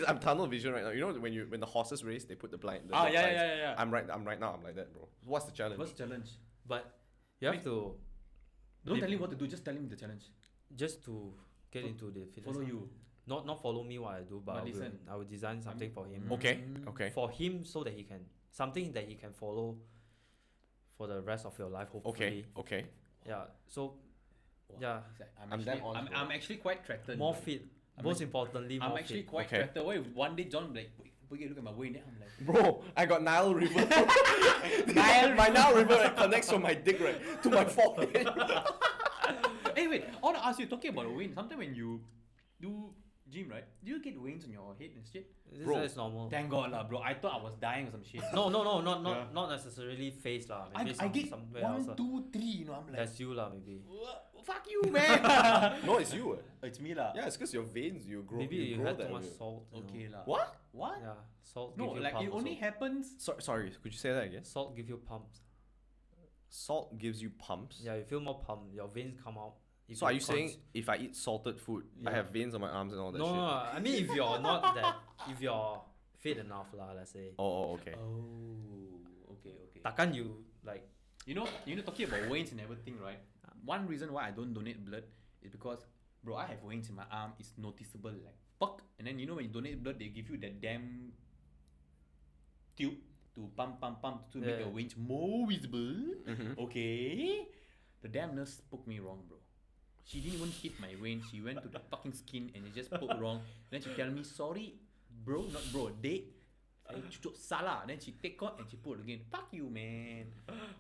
I'm tunnel vision right now. You know when the horses race, they put the blind. The Ah, dog yeah, blinds? yeah, yeah, yeah. I'm right now. I'm like that, bro. What's the challenge? What's the challenge? But you have to Don't tell him what to do. Just tell him the challenge. just to get into the fitness. Follow you. Not follow me what I do, but But listen. I will design something for him. Okay, Mm. okay. For him so that he can something that he can follow for the rest of your life hopefully. Okay. Yeah. So Wow. yeah, I'm I'm actually, damn on, bro. I'm actually quite threatened. more fit. I'm Most actually- importantly, I'm more actually fit. quite Okay. threatened. What if one day John be like, "Wait, look at my weight." Then I'm like, Bro, I got Nile River. My Nile River right, connects from my dick right to my forehead. hey, wait. I want to ask you, talking about the vein. Sometimes when you do gym, right? Do you get veins on your head and shit? Bro. This is normal. Thank God lah, bro. I thought I was dying or some shit. No, not Yeah. Not necessarily face lah. I Maybe get somewhere else. 1, 2, 3. You know, I'm like, That's you lah, maybe. fuck you, man. No, it's you. It's me lah. Yeah, it's because your veins you grow. Maybe you grow had that too much way. salt. you know. Okay lah. What? What? Yeah, salt. No, give you like pump it only also. happens. Sorry, could you say that again? Salt give you pumps. Salt gives you pumps. Yeah, you feel more pumped. Your veins come out. If So are you cons- saying if I eat salted food, I Yeah. have veins on my arms and all that No, shit? no, no. I mean, if you're not that, if you're fit enough, lah, let's say. Oh, okay. Oh, okay. Takkan you like. You know, talking about veins and everything, right? One reason why I don't donate blood is because, bro, I have veins in my arm. It's noticeable, like fuck. And then when you donate blood, they give you that damn tube to pump to make Yeah. your veins more visible. Mhm. Okay, the damn nurse spoke me wrong, bro. She didn't even hit my vein. She went to the fucking skin and it just poked wrong. Then she tell me, sorry, bro, not bro, they. Saya cucuk salah. Then she take out and she put again. Fuck you, man.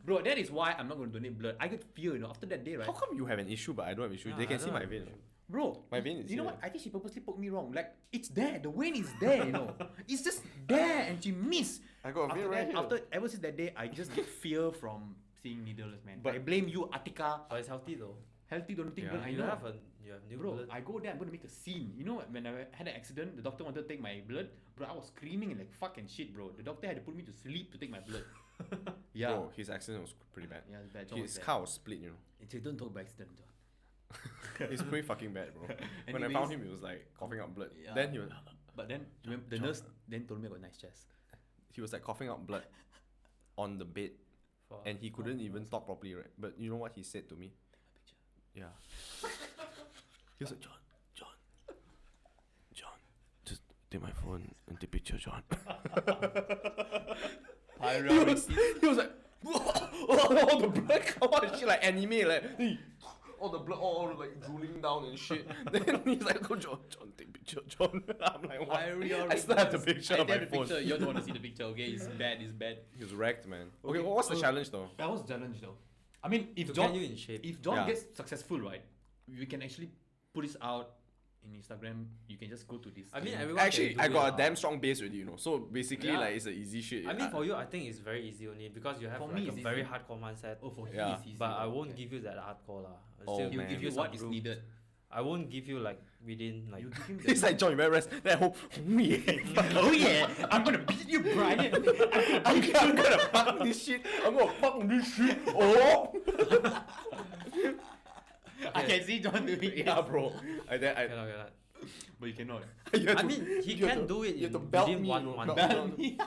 Bro, that is why I'm not going to donate blood. I get fear, after that day, right? How come you have an issue but I don't have an issue? Yeah, They I can see don't my have vein. issue. Bro, My vein is you know here. what? I think she purposely poked me wrong. Like, it's there. The vein is there, It's just there and she missed. I got a vein After right that, here. ever since that day, I just get fear from seeing needles, man. But- I blame you, Atika. But it's healthy though. Healthy donating Yeah. blood. I you know. you have new Bro, blood. I go there, I'm gonna make a scene. You know, when I had an accident, the doctor wanted to take my blood. Bro, I was screaming and like fucking shit, bro. The doctor had to put me to sleep to take my blood. Yeah. Bro, his accident was pretty bad. Yeah, it's bad. John was His bad. car was split, you know. Don't talk about accident, John. It's pretty fucking bad, bro. When I Anyways, found him, he was like coughing up blood. Yeah. Then he was, But then the nurse then told me I got nice chest. like coughing up blood on the bed, For- and he couldn't even talk properly, right? But you know what he said to me? Yeah. He was like, John, just take my phone and take picture, John. he was like, all the blood come out and shit like anime, like all the blood all like drooling down and shit. Then he's like, oh, John, take picture, John. I'm like, what? I still have the picture I on my have the phone. picture. You don't want to see the picture, okay? It's bad. He was wrecked, man. Okay, Okay, well, what's the so- challenge though? That was a challenge, though. I mean, if to John get you in shape. If John Yeah. gets successful, right, we can actually put this out in Instagram. You can just go to this. I mean, link. everyone Actually, can do I it got lah. a damn strong base already, you know. So basically, Yeah. like it's a easy shit. I mean, for you, I think it's very easy only because you have For like me, a it's very easy. hardcore mindset. Oh, for Yeah. him, it's easy. But I won't okay. give you that hardcore lah. I'll Oh, still He'll man. give you some what is groups. needed. I won't give you like within like. You give him He's the. like, John, you better rest. Then I hope, oh yeah, Oh yeah, I'm gonna beat you, Brian. I'm gonna fuck this shit. I'm gonna fuck this shit. Oh, I can see John doing it. yeah, bro. Cannot. But you cannot. You have I to- mean, he you have can to- do it You have to in belt within me, one you know, month. belt me.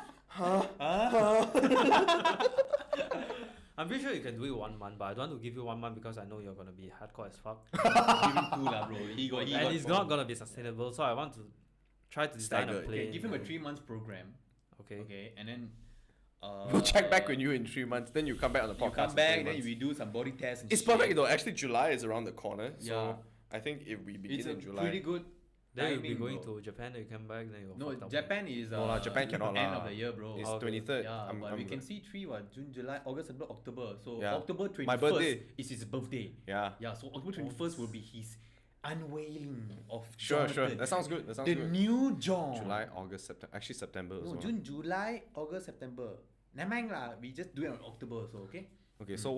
I'm pretty sure you can do it 1 month, but I don't want to give you 1 month because I know you're gonna be hardcore as fuck, Give him 2 lah, bro. and it's not gonna be sustainable. So I want to try to design a Staggered. plan. Okay, give him a 3 months program. Okay. Okay, and then. We'll check back when you in 3 months. Then you come back on the You podcast. come in back, 3 then months. we do some body tests. And It's shit. perfect though. Actually, July is around the corner. So Yeah. I think if we begin It's a in July. pretty good. Then you'll be timing, going bro. to Japan. Then you come back. Then you No, Japan is No lah, Japan cannot end lah. of the year, bro. It's Okay. 23rd. Yeah, but we I'm- can see 3 what June, July, August, September, October. So Yeah. October 21st My birthday. is his birthday. Yeah. Yeah, so October 21st will be his unveiling of Sure. Jonathan. That sounds good. That sounds the good. new John. July, August, September. Actually, September. No, also. June, July, August, September. Never mind lah. We just do it on October, so okay. Okay, so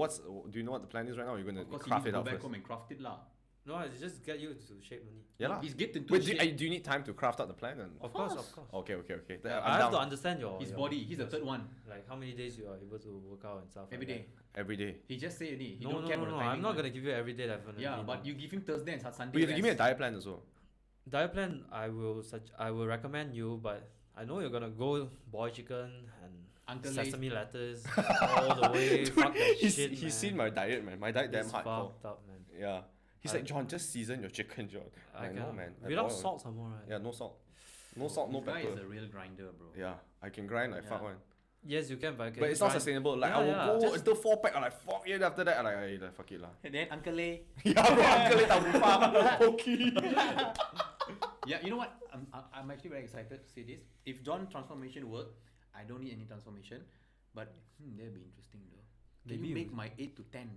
do you know what the plan is right now? Or you're gonna Of course, craft you it need to out go back first. home and craft it lah. No, it's just get you to shape only. Yeah lah. He's get into Wait, shape. do you need time to craft out the plan? And Of course. okay. Then Yeah, I'm I have to down. understand your his your- body. He's the third one. Like how many days you are able to work out and stuff. Every like day. Every day. He just say only. He No, don't no, care no, about no. the timing. I'm not one. gonna give you every day definitely. Yeah, but no. you give him Thursday and Sunday. But you have to give me a rest. diet plan also. Diet plan I will recommend you, but I know you're gonna go boy chicken and Uncle sesame lettuce all the way. Fuck that He's shit, he's man. seen my diet, man. My diet damn It's hardcore. fucked up, man. Yeah. He's I- like, John, just season your chicken, John. I know, cannot- man. I Without don't- salt, some more, right? Yeah, no salt. No salt, no This guy is pepper. a real grinder, bro. Yeah, I can grind like fuck Yeah. one. Yes, you can, but I can But it's not grind- sustainable. Like Yeah, I will yeah, go just- until 4 pack. I'm like fuck it. After that, I'm like, "Ay, like, fuck it lah. And then Uncle Lay. Yeah, bro. Uncle it tak buka. Okay. Yeah, you know what? I'm actually very excited to say this. If John transformation work, I don't need any transformation. But that'd be interesting though. Can Maybe you we- make my 8 to 10?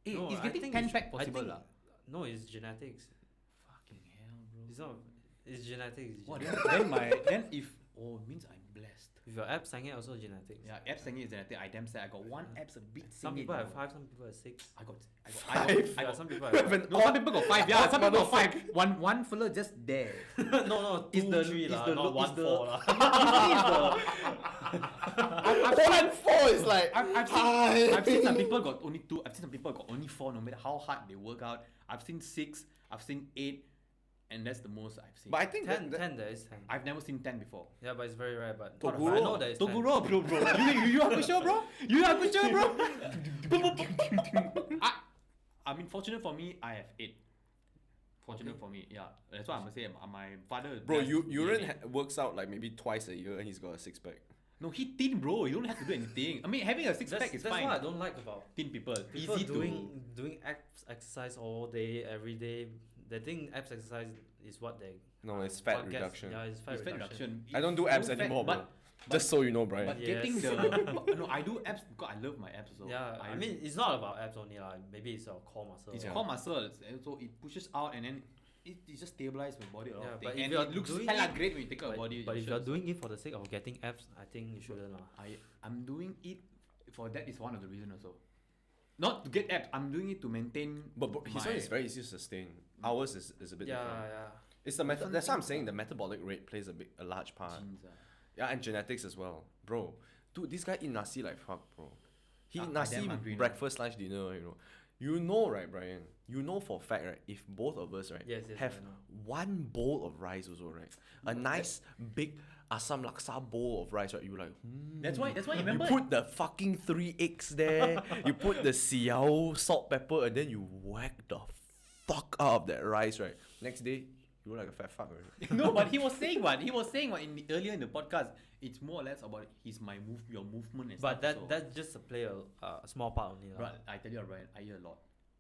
Hey, No, it's I getting think 10 it's- pack I possible think- lah. No, it's genetics. Fucking hell, bro. It's not. It's genetics. It's What genetics. then if means I'm blessed. With your abs, Seng also genetics. Yeah, abs Seng is genetic. I damn sad. I got one abs a bit. Some people have 5, some people have 6. I got Five? Yeah, some people We have have an No, some people got 5. Yeah, odd some people got motherfucker. 5. One fella just there. no, Is 2, the- 3 is lah, the not lo- 1, is the- 4 lah. Usually it's the- One four is like I've seen some people got only 2. I've seen some people got only 4. No matter how hard they work out. I've seen 6. I've seen 8, and that's the most I've seen. But I think 10, that 10 there is 10. I've never seen 10 before. Yeah, but it's very rare. But Toguro. I know there is 10. Toguro, bro. You have sure, bro? You have sure, bro? I mean, fortunate for me, I have 8. Fortunate for me, yeah. That's what I'm gonna say. My father. bro, does Uran DNA. works out like maybe twice a year and he's got a 6-pack. No, he thin, bro. You don't have to do anything. I mean, having a 6-pack is That's fine. what I don't like about Thin people, people easy doing exercise all day, every day. They think abs exercise is what they No, it's fat forget. reduction. Yeah, it's to. fat It's fat reduction. reduction. I don't do abs fat, anymore, bro. but Just so you know, Brian. But Yes. getting the no, I do abs because I love my abs also. Yeah, I mean it's not about abs only lah. Maybe it's our core muscle. it's Yeah. core muscles, and so it pushes out and then it just stabilizes my body a lot. Yeah, of but things. if And you're it looks doing hella it- great when you take out your body. But if shirts. you're doing it for the sake of getting abs, I think you shouldn't lah. I'm doing it for that is one of the reasons also. Not to get abs, I'm doing it to maintain. But his one is very easy to sustain. Ours is a bit different. Yeah. It's the meta- That's what I'm saying. The metabolic rate plays a large part. genes. Yeah, and genetics as well, bro. Dude, this guy eat nasi like fuck, bro. He eat I nasi damn hungry now. breakfast, lunch, dinner. You know, right, Brian? You know for a fact, right? If both of us, right, Yes, have I know. one bowl of rice also, right? A nice big asam laksa bowl of rice, right? You like. That's why you You remember. put the fucking 3 eggs there. You put the siao, salt, pepper, and then you whack the fuck out of that rice, right? Next day, you look like a fat fuck, right? No, but he was saying what earlier in the podcast. It's more or less about your movement and But stuff. that's just to play a small part only lah. Right, I tell you, Brian, I eat a lot.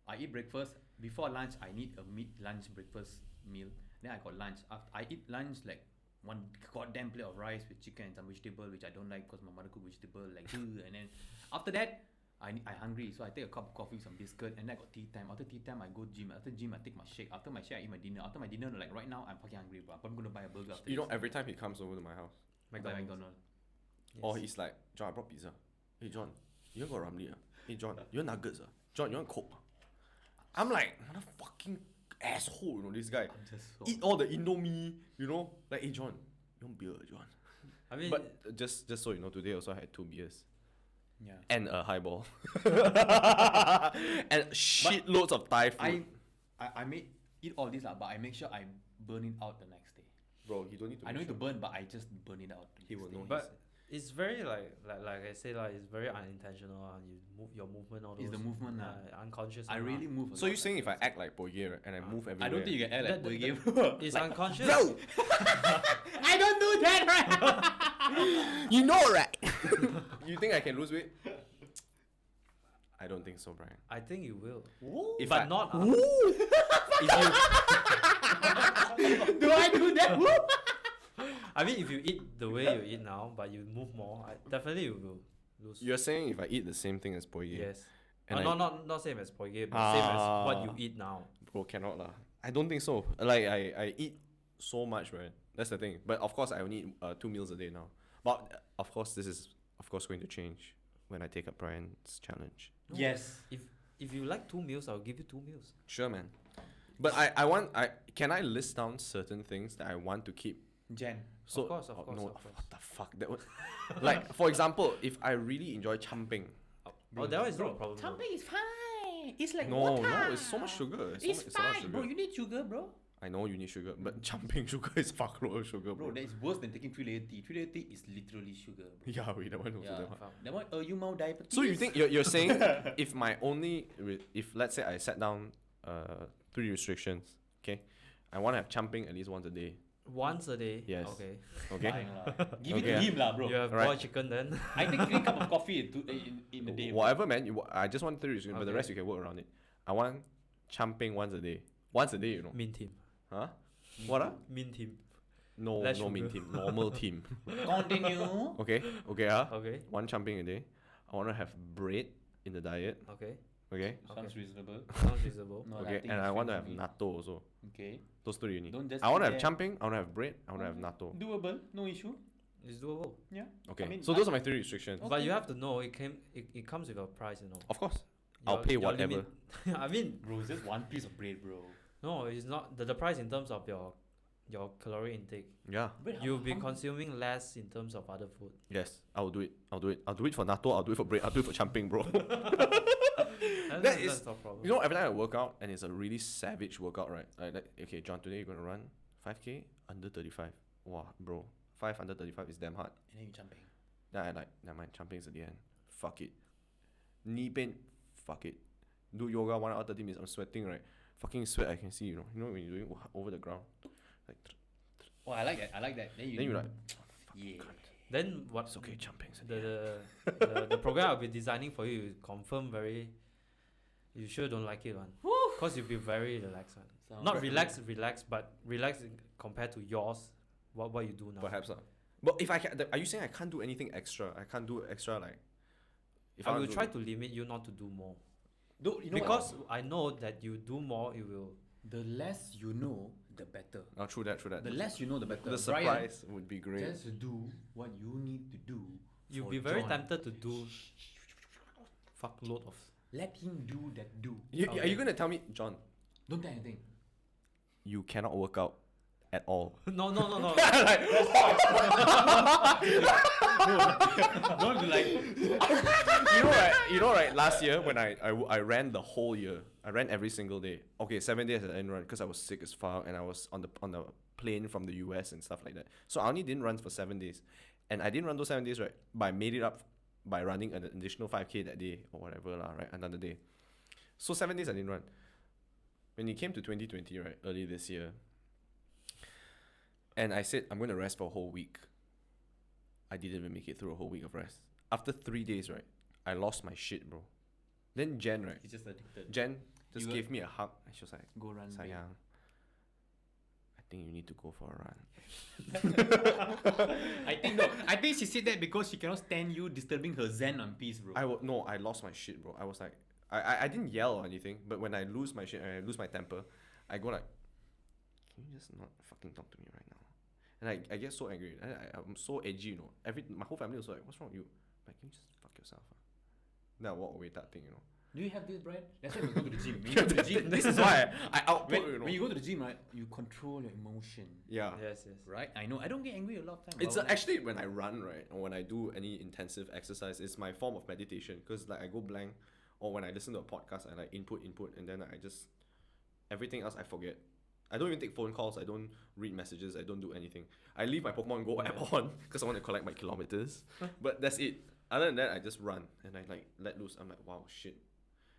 I eat breakfast before lunch. I need a lunch breakfast meal. Then I got lunch. After I eat lunch like one goddamn plate of rice with chicken and some vegetable, which I don't like because my mother cook vegetable like. And then after that, I hungry, so I take a cup of coffee, some biscuit, and then I got tea time. After tea time, I go gym. After gym, I take my shake. After my shake, I eat my dinner. After my dinner, like right now, I'm fucking hungry, bro. I'm gonna buy a burger. After You know, this. every time he comes over to my house, I buy McDonald's. or he's like, John, I brought pizza. Hey, John, you want got ramly? Hey, John, you want nuggets? John, you want Coke? I'm like, what a fucking asshole, this guy. I'm just so. Eat all the Indomie, like, hey, John, you want beer, John? I mean, But just so you know, today also I had 2 beers. Yeah. And a highball. And shitloads of Thai food. I may eat all this, but I make sure I burn it out the next day. Bro, you don't need to. I don't need to burn, but I just burn it out. the He next will day. know. but it's very like I say like it's very unintentional. You move your movement all those. It's the movement, unconscious. I one, really move. A So lot. you're saying if I act like Poye, right, and I move everywhere? I don't think you can act like That- Boy that- Game. It's unconscious. Bro, I don't do that, right? you know, right? You think I can lose weight? I don't think so, Brian. I think you will. If But I- not. If Do I do that? I mean, if you eat the way you eat now, but you move more, definitely you will lose. You're saying if I eat the same thing as Poye, Yes. and I- not same as Poye, but same as what you eat now. bro, cannot lah. I don't think so. Like I eat so much, right? That's the thing. But of course, I only eat 2 meals a day now. But of course, this is going to change when I take up Brian's challenge. No, Yes. If you like 2 meals, I'll give you 2 meals. Sure, man. But can I list down certain things that I want to keep? Jen. So course, of no, course. what the fuck? That would, like for example, if I really enjoy champing, Oh, that one is not a problem. though. Champagne is fine. It's like no, water. it's so much sugar. It's it's a lot of fine, sugar. bro. You need sugar, bro. I know you need sugar, but champing sugar is fuck load of sugar, bro. Bro, that is worse than taking 3-layer tea. 3-layer tea is literally sugar, bro. Yeah, wait, that one also Yeah. that one. That one, you mau diabetes. So you think you're saying if let's say I set down 3 restrictions, okay, I want to have champing at least once a day. Once a day. Yes. Okay. Okay. Lying lah. Give it Okay. to him lah, bro. You have Alright. boiled chicken then. I take 3 cup of coffee in a day. bro. Whatever, man. I just want 3 restrictions, but the Okay. rest you can work around it. I want champing once a day. Once a day, Mean team. Huh? What? Mean team. No, Less no mean sugar. team. Normal team. Continue. Okay. Okay. 1 champing a day. I want to have bread in the diet. Okay. Okay. Sounds reasonable. Sounds reasonable. No, Okay. think And it's I want to fine have for me. natto also. Okay. Those 3 you need. Don't just I want to sit have there. champing. I want to have bread. I want to have natto. Doable. No issue. It's doable. Yeah. Okay. I mean, So those are my 3 restrictions. Okay. But you have to know it comes with a price, you know. Of course. I'll Your- pay your whatever. limit- I mean, Bro, it's just one piece of bread, bro. no, it's not the price in terms of your calorie intake. Yeah. Bread, You'll be consuming less in terms of other food. Yes. I'll do it. I'll do it for natto. I'll do it for bread. I'll do it for champing, bro. And That is- that's no problem. You know, every time I work out, and it's a really savage workout, right? Like, okay, John, today you're gonna run 5K under 35. Wow, bro, 5 under 35 is damn hard. And then you jumping. Then I like, never mind, jumping is at the end. Fuck it. Knee pain, fuck it. Do yoga 1 hour 30 minutes. I'm sweating, right? Fucking sweat, I can see. You know when you're doing over the ground, like. Oh, I like that. I like that. Then you're like, yeah. Then what? it's okay, jumping. Is at the end. The program I'll be designing for you is confirm very. You sure don't like it, one. Cause you'll be very relaxed, one. Sounds Not very relaxed, but relaxed compared to yours. What you do now? Perhaps not. But if I can, are you saying I can't do anything extra? I can't do extra like. If I will want to try to limit you not to do more. Do you know Because I know that you do more, you will. the less you know, the better. Oh, true that. The less you know, the better. The Brian, surprise would be great. just do what you need to do. You'll for be very John. tempted to do fuckload of. Let him do that. Do. Are you gonna tell me, John? Don't tell anything. You cannot work out at all. No. Don't be like. You know, right? Last year when I ran the whole year, I ran every single day. Okay, 7 days I didn't run because I was sick as fuck and I was on the plane from the US and stuff like that. So I only didn't run for 7 days, and I didn't run those 7 days, right? But I made it up by running an additional 5K that day or whatever lah, right? Another day. So 7 days I didn't run. When it came to 2020, right, early this year, and I said I'm gonna rest for a whole week. I didn't even make it through a whole week of rest. After 3 days, right, I lost my shit, bro. Then Jen, right? He's just addicted. Jen just You gave me a hug and she was like, Go run. babe. Sayang, I think you need to go for a run. I think she said that because she cannot stand you disturbing her zen and peace, bro. No, I lost my shit, bro. I was like, I didn't yell or anything, but when I lose my shit and I lose my temper, I go like, can you just not fucking talk to me right now? And I get so angry. I'm so edgy, you know. My whole family was like, what's wrong with you? Like, can you just fuck yourself? Then I walk away that thing, you know. Do you have this, Brian? That's why we go to the gym. When you go to the gym, This is why I output, you know. when you go to the gym, right, you control your emotion. Yeah. Yes. Right? I know. I don't get angry a lot of times. It's actually when I run, right, or when I do any intensive exercise, it's my form of meditation. Because like I go blank, or when I listen to a podcast, I like input, and then I just everything else I forget. I don't even take phone calls. I don't read messages. I don't do anything. I leave my Pokemon Go app on because I want to collect my kilometers. But that's it. Other than that, I just run and I like let loose. I'm like, wow, shit.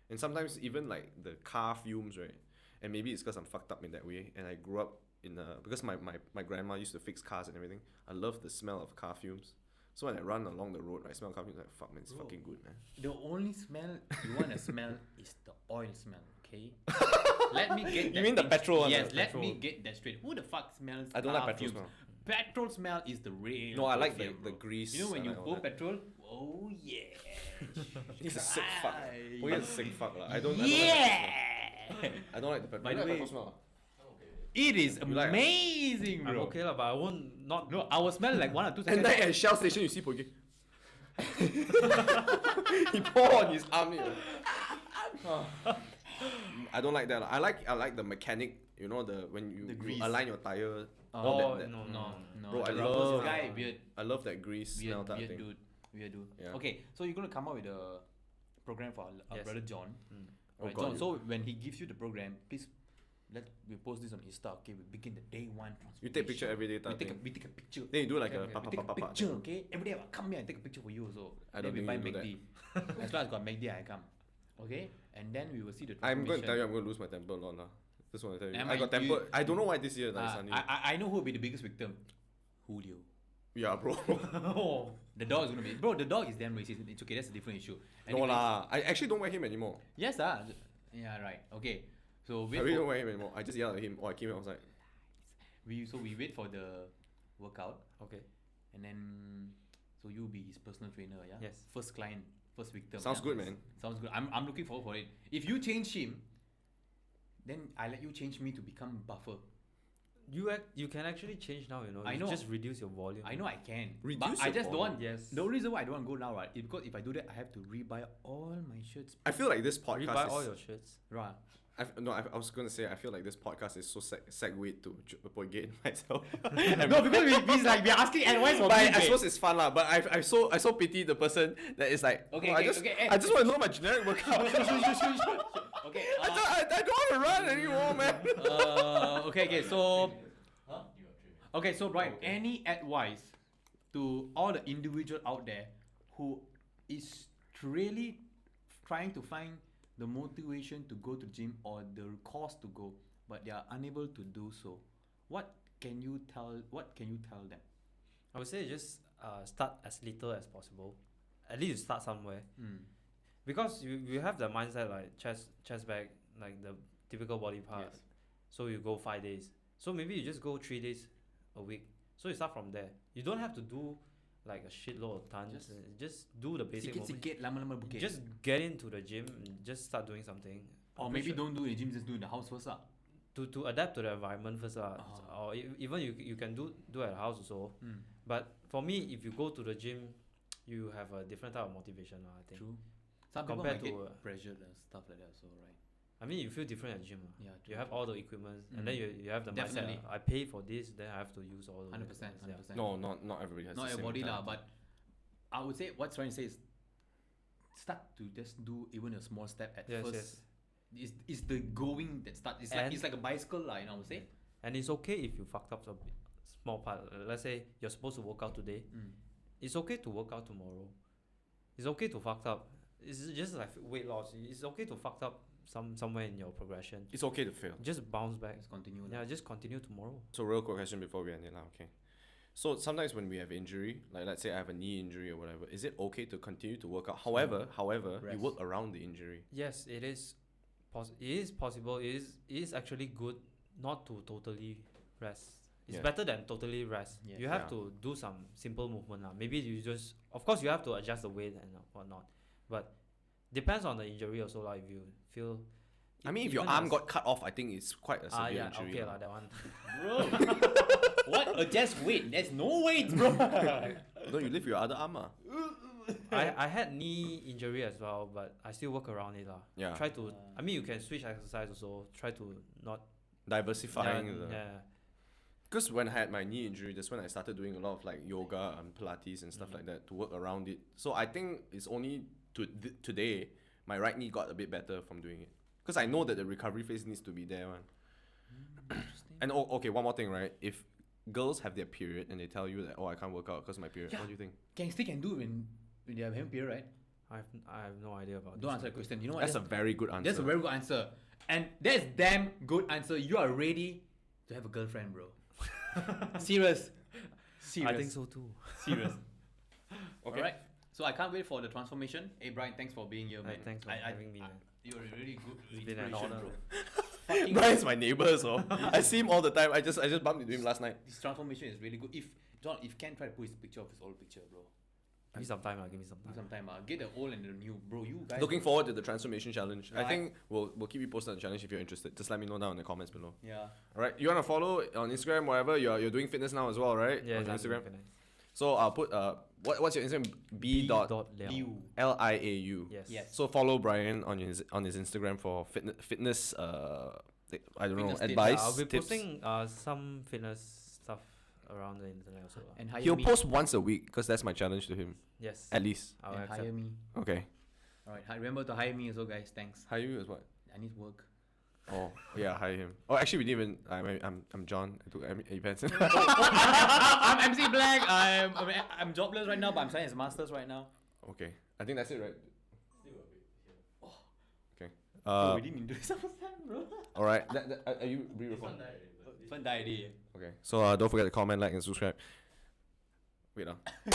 And sometimes even like the car fumes, right? And maybe it's because I'm fucked up in that way. And I grew up because my grandma used to fix cars and everything. I love the smell of car fumes. So when I run along the road, I smell car fumes, like, fuck man, it's Bro. fucking good, man. The only smell you want to smell is the oil smell, okay? Let me get that. You mean the thing- petrol one, Yes, the let petrol. me get that straight. Who the fuck smells I don't car like petrol fumes? smell. Petrol smell is the real. No, I like perfume, the bro. grease. You know when and you like all go that. petrol? Oh yeah. He's a sick fuck. Right. Oh, he's a sick fuck. Lah. I don't Yeah. I don't like the petrol. By You the like way- petrol smell? It is You like, amazing, I'm bro. okay lah, but I won't not. No, I will smell like 1 or 2 And seconds. then at Shell Station, you see Pogi. He pour on his arm. You know. I don't like that. Lah. I like the mechanic. You know when The you grease. align your tire. Oh, that- no. No, Bro, I the love- rubber guy, weird, I love that grease smell. That weird thing. dude, weird dude. Yeah. Okay, so you're gonna come up with a program for our Yes. brother John. Oh, Right, God, John. you- So when he gives you the program, please we post this on Insta. Okay, we begin the day one transformation. You take picture every day. We Type take a thing. we take a picture. Then you do like Okay, a okay. pa We pa take pa a pa. picture, okay? Every day I will come here and take a picture for you. So I then don't we think buy you do McD. As long as got McD, I come. Okay, and then we will see the. I'm going to tell you, transformation. I'm going to lose my temper a lot. Lah. Just want to tell you. Am I I- got you- temper. I don't know why this year. Like, suddenly. I know who will be the biggest victim. Julio. Yeah, bro. The dog is gonna be. Bro, the dog is damn racist. It's okay. That's a different issue. No Anyways, lah. I actually don't wear him anymore. Yes, yeah, right. Okay. So I wait really don't for, wear him anymore. I just yelled at him. Or I came out. I was like, we wait for the workout, Okay. and then so you'll be his personal trainer, yeah. Yes. First client, first victim. sounds yeah? good, man. Sounds good. I'm looking forward for it. If you change him, then I let you change me to become buffer. you can actually change now. You know, I you know. just reduce your volume. I know I can. Reduce but I your just don't want. Yes. The only reason why I don't want to go now, right, is because if I do that, I have to rebuy all my shirts. I feel like this podcast Rebuy is. all your shirts. Right. I was gonna say I feel like this podcast is so segued to propagate myself. No, because we are asking advice for But I me. suppose it's fun lah. But I so pity the person that is like, Okay, I just want to know my generic workout. Okay. I don't want to run anymore, man. Okay. So. Okay, so Brian, any advice to all the individual out there who is really trying to find the motivation to go to gym or the cause to go, but they are unable to do so? What can you tell them? I would say just start as little as possible. At least you start somewhere. Because you have the mindset like chest back, like the typical body part. Yes. So you go 5 days. So maybe you just go 3 days a week. So you start from there. You don't have to do like a shitload of tons. Just do the basic movement. Sikit-sikit, lama-lama bukit. Just get into the gym and just start doing something. Or maybe don't do in the gym, just do in the house first. To adapt to the environment first. Or even you can do at the house also. But for me, if you go to the gym, you have a different type of motivation, I think. True. Some people Compared might to, get pressured and stuff like that, so right. I mean, you feel different at gym. Yeah, You have all the equipment, and then you have the Definitely. mindset. I pay for this, then I have to use all the 100%, equipments, 100%. No, not everybody has Not the same everybody lah, mentality. but I would say what's trying to say is start to just do even a small step at Yes, first. It's the going that starts. It's like a bicycle lah, I would say. And it's okay if you fucked up some small part. Let's say you're supposed to work out today. It's okay to work out tomorrow. It's okay to fuck up. It's just like weight loss. It's okay to fuck up somewhere in your progression. It's okay to fail. Just bounce back. Let's continue. Yeah, just continue tomorrow. So real quick question before we end it lah, okay. So sometimes when we have injury, like let's say I have a knee injury or whatever, is it okay to continue to work out? However, you Rest. work around the injury. Yes, it is. It is possible. It is actually good not to totally rest. It's Yeah. better than totally rest. Yes. You have Yeah. to do some simple movement lah. Maybe you just, of course, you have to adjust the weight and whatnot, but depends on the injury also lah. If you feel, I mean, if your even arm as- got cut off, I think it's quite a severe yeah, injury. okay lah. lah, that one. Bro, what? Just weight. There's no weight, bro. No, you lift your other arm ah. I had knee injury as well, but I still work around it lah. Yeah. Try to. I mean, you can switch exercise also. Try to not. Diversifying. Yeah. Because when I had my knee injury, that's when I started doing a lot of like yoga and Pilates and stuff like that to work around it. So I think it's only today my right knee got a bit better from doing it. Because I know that the recovery phase needs to be there, man. And okay, one more thing, right? If girls have their period and they tell you that, oh, I can't work out because of my period, Yeah. what do you think? Still can do it when they have having period, right? I have no idea about. Don't this. answer the question. You know what? That's a very good answer. That's a very good answer. And that's damn good answer. You are ready to have a girlfriend, bro. Serious. I think so too. Serious. Okay. Alright. So I can't wait for the transformation. Hey Brian, thanks for being here, man. Thanks for having me, man. You're a really good It's been an inspiration, honor. bro. Brian's my neighbor, so I see him all the time. I just bumped into him last night. This transformation is really good. If Ken try to put his picture of his old picture, bro. Give me some time. Give me some Give time. some time. Get the old and the new, bro. You guys. Looking forward to the transformation challenge. I Right. think we'll keep you posted on the challenge if you're interested. Just let me know down in the comments below. Yeah. All right, you wanna follow on Instagram, whatever. You're doing fitness now as well, right? Yeah, on that's Instagram. very nice. So I'll put what's your Instagram? Liau. Liau. Yes. Yes. So follow Brian on his Instagram for fitness. I don't know, Fitness tips. advice. I'll be tips. posting some fitness stuff around the internet also. And hire He'll me. post once a week because that's my challenge to him, Yes. at least. I'll And accept. hire me. Okay. Alright. Remember to hire me also, guys. Thanks. Hire you as what? I need work. Oh yeah, hire him. Oh, actually, we didn't even. I'm John. I took events. I'm MC Black. I'm jobless right now, but I'm studying as masters right now. Okay, I think that's it, right? Okay. We didn't introduce ourselves, bro. All right. Are you re-recording? Fun died. Okay. So don't forget to comment, like, and subscribe. Wait.